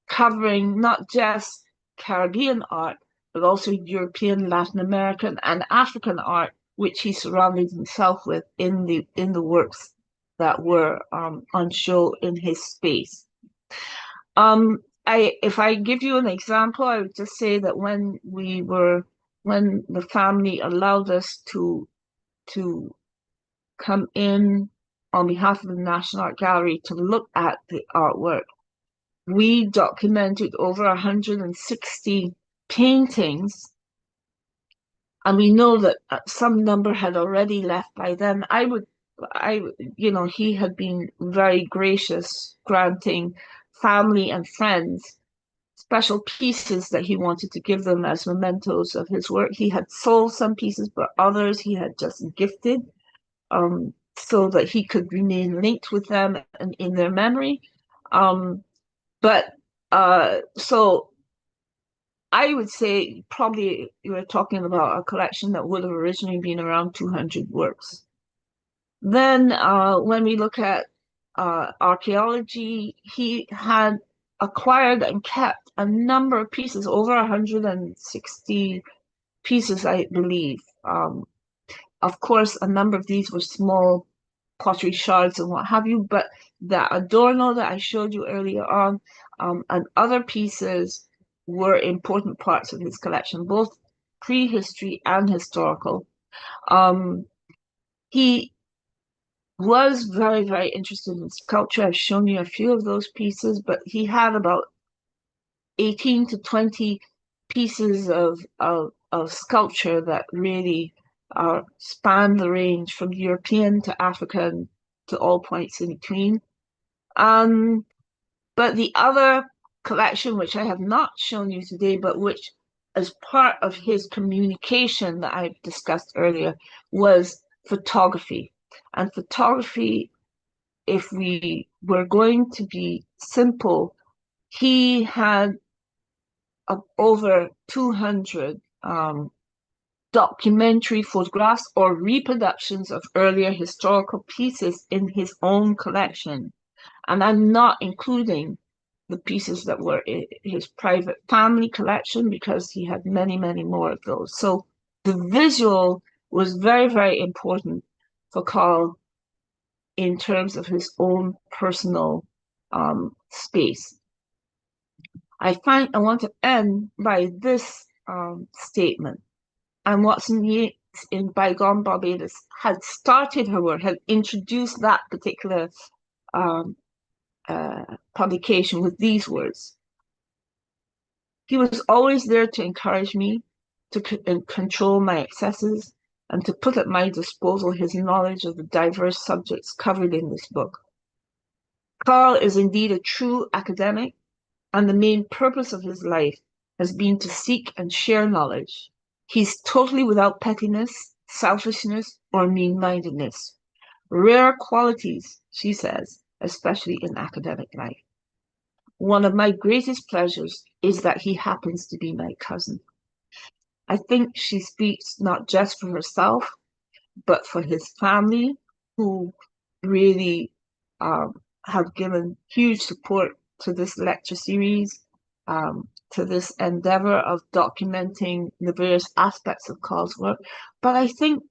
covering not just Caribbean art, but also European, Latin American, and African art, which he surrounded himself with in the works that were on show in his space. If I give you an example, I would just say that when the family allowed us to come in on behalf of the National Art Gallery to look at the artwork, we documented over 160 paintings, and we know that some number had already left by then. He had been very gracious, granting family and friends special pieces that he wanted to give them as mementos of his work. He had sold some pieces, but others he had just gifted, so that he could remain linked with them and in their memory. So I would say probably you were talking about a collection that would have originally been around 200 works. Then when we look at archaeology, he had acquired and kept a number of pieces, over 160 pieces, I believe. Of course, a number of these were small pottery shards and what have you, but that Adorno that I showed you earlier on, and other pieces were important parts of his collection, both prehistory and historical. He was very, very interested in sculpture. I've shown you a few of those pieces, but he had about 18 to 20 pieces of sculpture that really span the range from European to African to all points in between. But the other collection, which I have not shown you today, but which as part of his communication that I discussed earlier, was photography. And photography, if we were going to be simple, he had over 200 documentary photographs or reproductions of earlier historical pieces in his own collection. And I'm not including the pieces that were in his private family collection, because he had many, many more of those. So the visual was very, very important for Carl in terms of his own personal space. I want to end by this statement. And Watson Yates in Bygone Barbados had started her work, had introduced that particular publication with these words: "He was always there to encourage me, to control my excesses, and to put at my disposal his knowledge of the diverse subjects covered in this book. Carl is indeed a true academic, and the main purpose of his life has been to seek and share knowledge. He's totally without pettiness, selfishness, or mean-mindedness. Rare qualities," she says, "especially in academic life. One of my greatest pleasures is that he happens to be my cousin." I think she speaks not just for herself, but for his family, who really have given huge support to this lecture series, to this endeavor of documenting the various aspects of Carl's work. But I think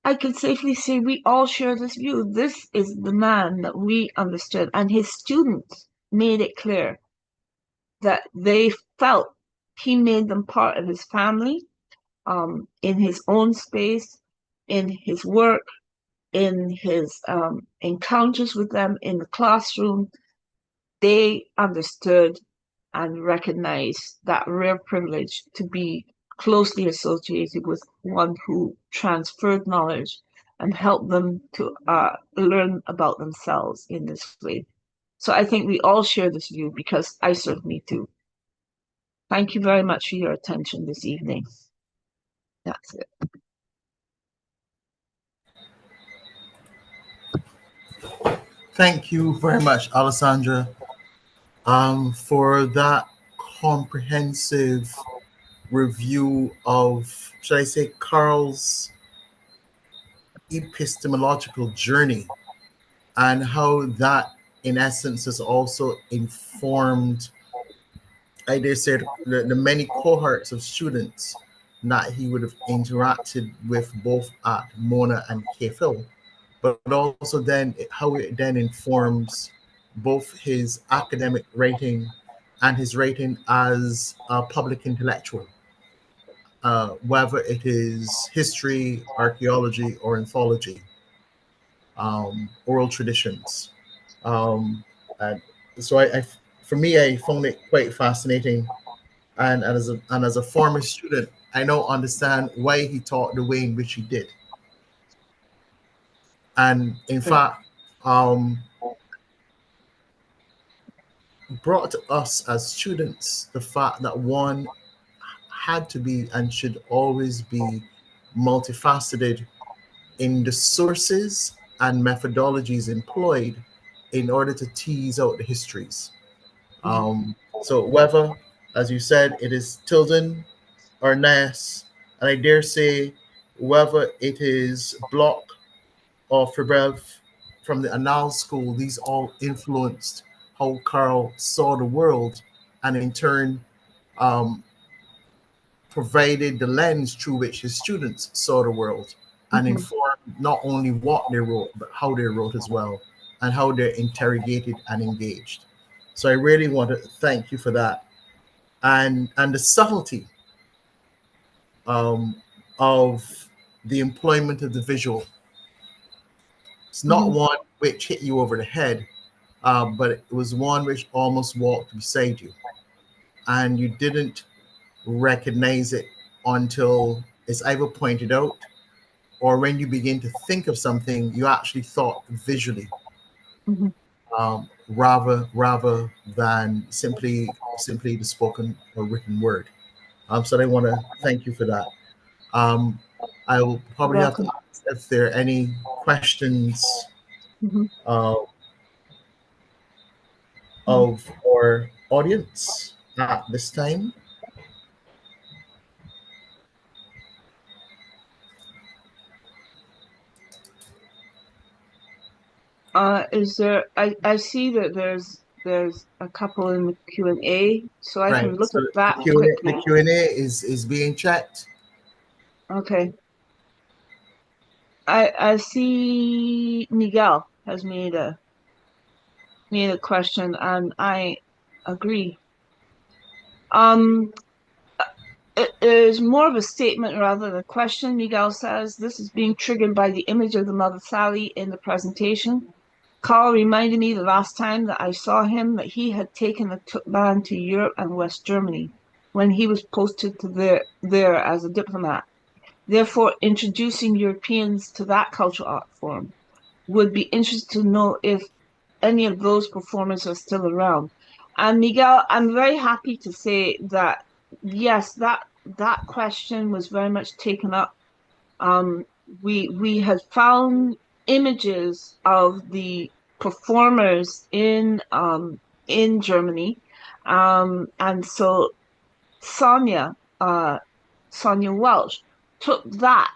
I can safely say we all share this view. This is the man that we understood, and his students made it clear that they felt he made them part of his family. in his own space, in his work, in his encounters with them in the classroom. They understood and recognized that rare privilege to be closely associated with one who transferred knowledge and helped them to learn about themselves in this way. So I think we all share this view because I certainly do. Thank you very much for your attention this evening. That's it. Thank you very much, Alessandra, for that comprehensive review of, should I say, Carl's epistemological journey and how that, in essence, has also informed, I dare say, the many cohorts of students that he would have interacted with both at Mona and KPhil, but also then how it then informs both his academic rating and his rating as a public intellectual, whether it is history, archaeology, or anthology, oral traditions. And so for me, I found it quite fascinating. And as a former student, I now understand why he taught the way in which he did. And in fact, brought to us as students the fact that one had to be and should always be multifaceted in the sources and methodologies employed in order to tease out the histories. So whether, as you said, it is Tilden or Ness, and I dare say whether it is Bloch or Febrev from the Annales school, these all influenced how Carl saw the world, and in turn provided the lens through which his students saw the world, and informed not only what they wrote, but how they wrote as well, and how they're interrogated and engaged. So I really want to thank you for that. And the subtlety of the employment of the visual. It's not one which hit you over the head, but it was one which almost walked beside you. And you didn't recognize it until it's either pointed out or when you begin to think of something, you actually thought visually, rather than simply the spoken or written word. So I want to thank you for that. I will probably have to ask if there are any questions of our audience at this time. Is there? I see that there's a couple in the Q&A, so I can look at that quickly. The Q&A is being checked. Okay. I see Miguel has made a question, and I agree. It is more of a statement rather than a question. Miguel says this is being triggered by the image of the Mother Sally in the presentation. Carl reminded me the last time that I saw him that he had taken a Tuchman to Europe and West Germany when he was posted to there as a diplomat. Therefore, introducing Europeans to that cultural art form. Would be interested to know if any of those performers are still around. And Miguel, I'm very happy to say that yes, that question was very much taken up. We had found images of the performers in Germany, and so Sonia Welch took that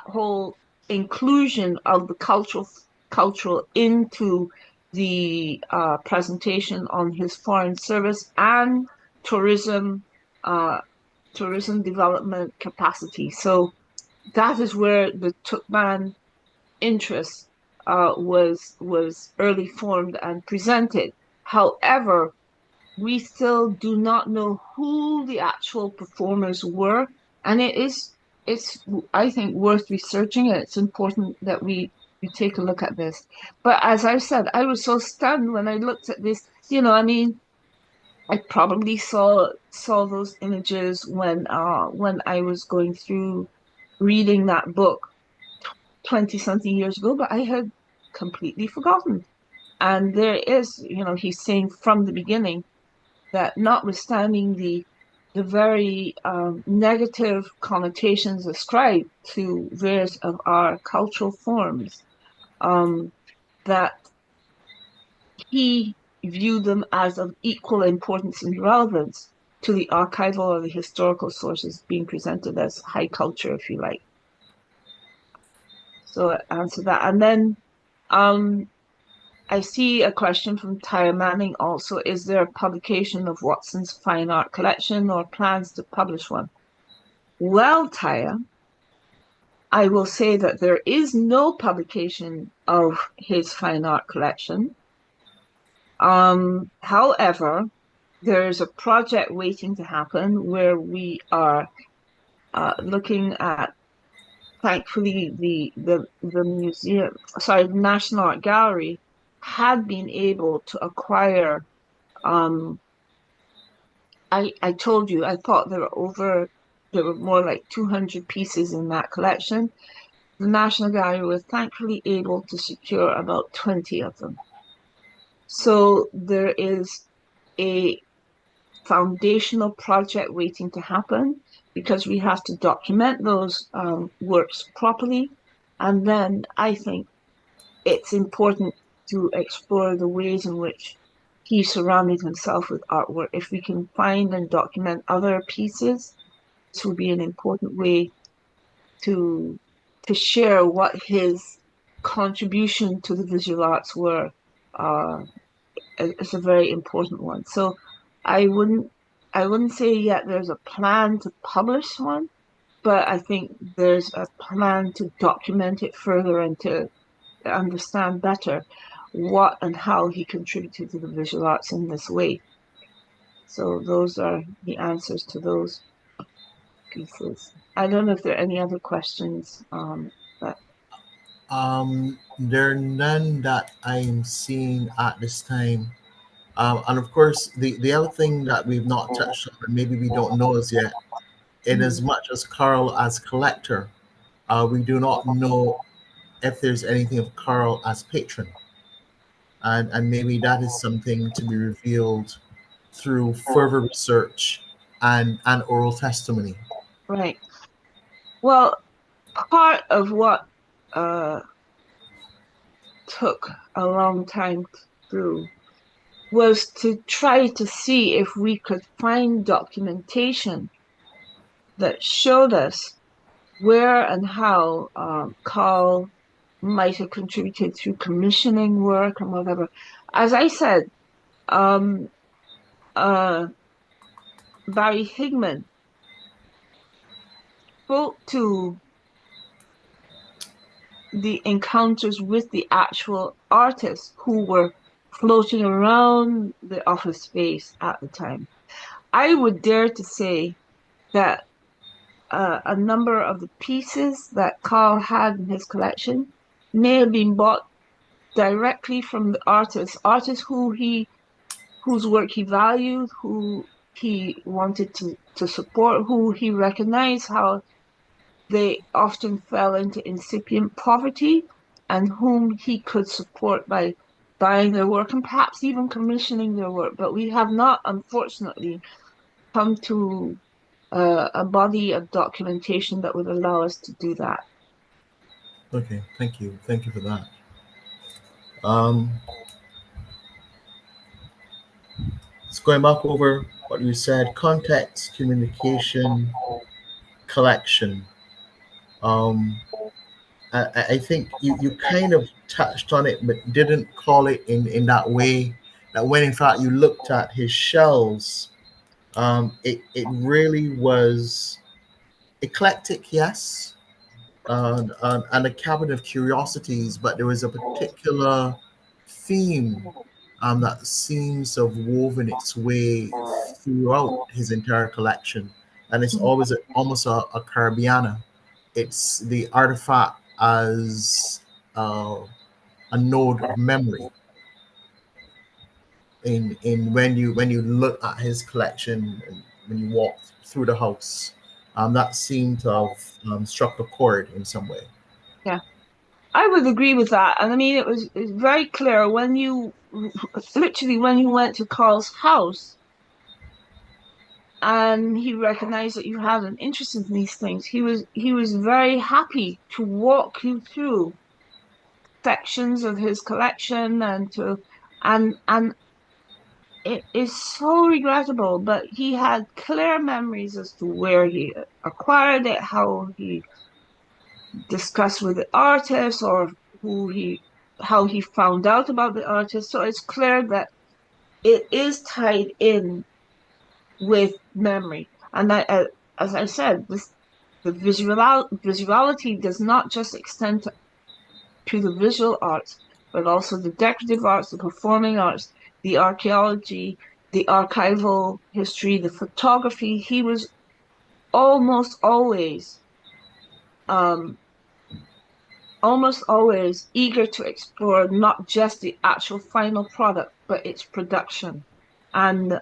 whole inclusion of the cultural into the presentation on his foreign service and tourism development capacity. So that is where the Tuchman interest was early formed and presented. However, we still do not know who the actual performers were. And it's I think worth researching, and it's important that we take a look at this. But as I said, I was so stunned when I looked at this. I mean, I probably saw those images when I was going through reading that book 20 something years ago, but I had completely forgotten. And there is, he's saying from the beginning that notwithstanding the very negative connotations ascribed to various of our cultural forms, um, that he viewed them as of equal importance and relevance to the archival or the historical sources being presented as high culture, if you like. So answer that. And then I see a question from Tyra Manning also. Is there a publication of Watson's fine art collection or plans to publish one? Well, Tyra, I will say that there is no publication of his fine art collection. However, there's a project waiting to happen where we are looking at, thankfully, the museum, sorry, the National Art Gallery had been able to acquire. I told you I thought there were more like 200 pieces in that collection. The National Gallery was thankfully able to secure about 20 of them. So there is a foundational project waiting to happen because we have to document those works properly. And then I think it's important to explore the ways in which he surrounded himself with artwork. If we can find and document other pieces, this will be an important way to share what his contribution to the visual arts were. It's a very important one. So I wouldn't say yet there's a plan to publish one, but I think there's a plan to document it further and to understand better what and how he contributed to the visual arts in this way. So those are the answers to those pieces. I don't know if there are any other questions. There are none that I'm seeing at this time. And of course, the other thing that we've not touched on, and maybe we don't know as yet, in as much as Carl as collector, we do not know if there's anything of Carl as patron. And maybe that is something to be revealed through further research and oral testimony. Right. Well, part of what took a long time through was to try to see if we could find documentation that showed us where and how Carl might have contributed through commissioning work and whatever. As I said, Barry Higman spoke to the encounters with the actual artists who were floating around the office space at the time. I would dare to say that a number of the pieces that Carl had in his collection may have been bought directly from the artists whose work he valued, who he wanted to support, who he recognized how they often fell into incipient poverty, and whom he could support by buying their work and perhaps even commissioning their work. But we have not, unfortunately, come to a body of documentation that would allow us to do that. Okay, thank you for that. Just going back over what you said: context, communication, collection. I think you kind of touched on it, but didn't call it in that way. That when in fact you looked at his shelves, it really was eclectic, yes, and a cabinet of curiosities, but there was a particular theme that seems to have woven its way throughout his entire collection. and it's always almost a Caribbeana. It's the artifact as a node of memory. In when you look at his collection and when you walk through the house, that seemed to have struck a chord in some way. Yeah, I would agree with that. And I mean, it's very clear when you literally when you went to Carl's house and he recognized that you had an interest in these things, he was very happy to walk you through sections of his collection and it is so regrettable, but he had clear memories as to where he acquired it, how he discussed with the artist, or who he how he found out about the artist. So it's clear that it is tied in with memory. And as I said, the visuality does not just extend to the visual arts, but also the decorative arts, the performing arts, the archaeology, the archival history, the photography. He was almost always, um, almost always eager to explore not just the actual final product, but its production, and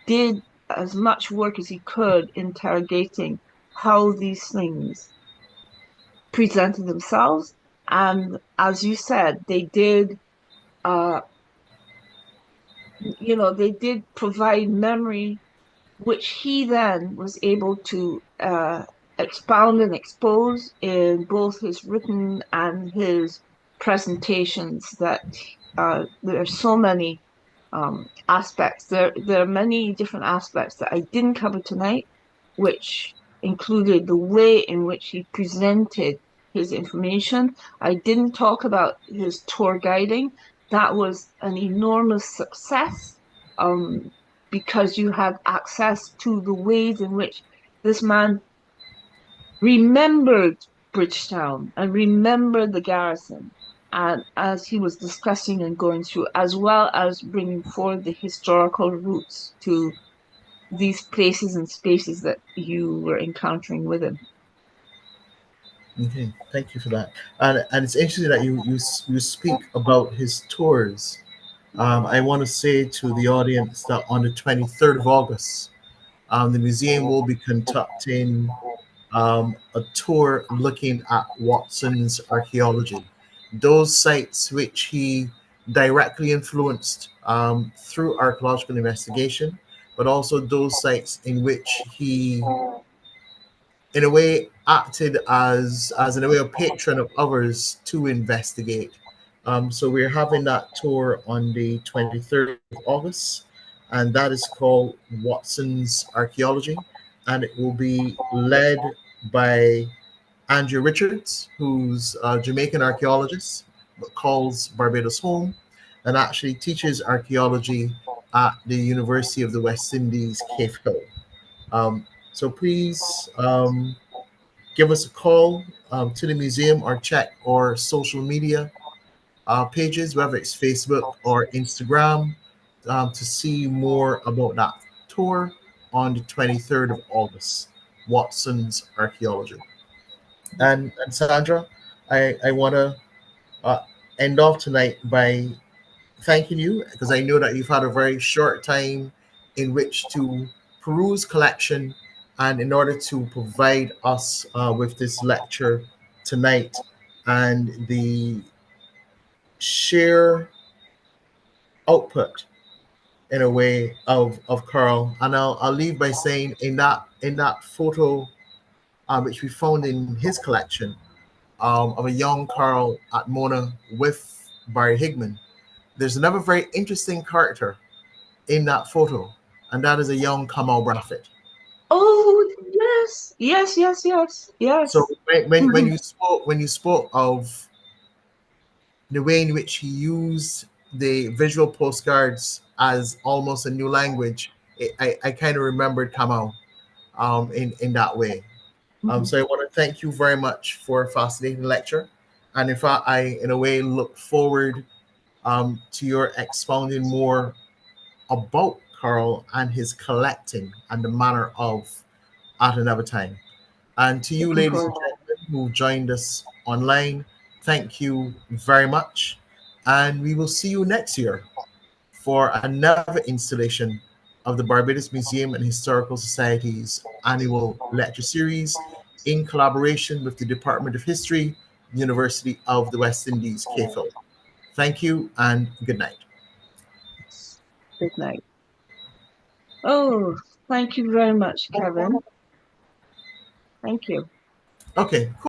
did as much work as he could interrogating how these things presented themselves. And as you said, uh, they did provide memory, which he then was able to expound and expose in both his written and his presentations. That there are so many aspects. There are many different aspects that I didn't cover tonight, which included the way in which he presented his information. I didn't talk about his tour guiding. That was an enormous success, um, because you had access to the ways in which this man remembered Bridgetown and remembered the garrison. And as he was discussing and going through, as well as bringing forward the historical roots to these places and spaces that you were encountering with him. Okay, thank you for that. And it's interesting that you speak about his tours. I want to say to the audience that on the 23rd of August, the museum will be conducting a tour looking at Watson's archaeology, those sites which he directly influenced through archaeological investigation, but also those sites in which he, in a way, acted as in a way a patron of others to investigate. So we're having that tour on the 23rd of August, and that is called Watson's Archaeology, and it will be led by Andrew Richards, who's a Jamaican archaeologist, but calls Barbados home, and actually teaches archaeology at the University of the West Indies, Cape Hill. So please give us a call to the museum or check our social media pages, whether it's Facebook or Instagram, to see more about that tour on the 23rd of August, Watson's Archaeology. And Sandra, I want to uh, end off tonight by thanking you because I know that you've had a very short time in which to peruse collection and in order to provide us with this lecture tonight and the sheer output in a way of Carl. And I'll leave by saying in that photo which we found in his collection of a young Carl at Mona with Barry Higman, there's another very interesting character in that photo, and that is a young Kamal Braffett. Oh, yes, yes, yes, yes, So yes. when Mhm. you spoke of the way in which he used the visual postcards as almost a new language, I kind of remembered Kamal in that way. Mhm. So I want to thank you very much for a fascinating lecture. And in fact, I, in a way, look forward to your expounding more about Carl and his collecting and the manner of at another time. And to you, Looking ladies and forward. gentlemen, who joined us online, thank you very much. And we will see you next year for another installation of the Barbados Museum and Historical Society's annual lecture series in collaboration with the Department of History, University of the West Indies, CAFIL. Thank you and good night. Good night. Oh, thank you very much, Kevin. Thank you. Okay, cool.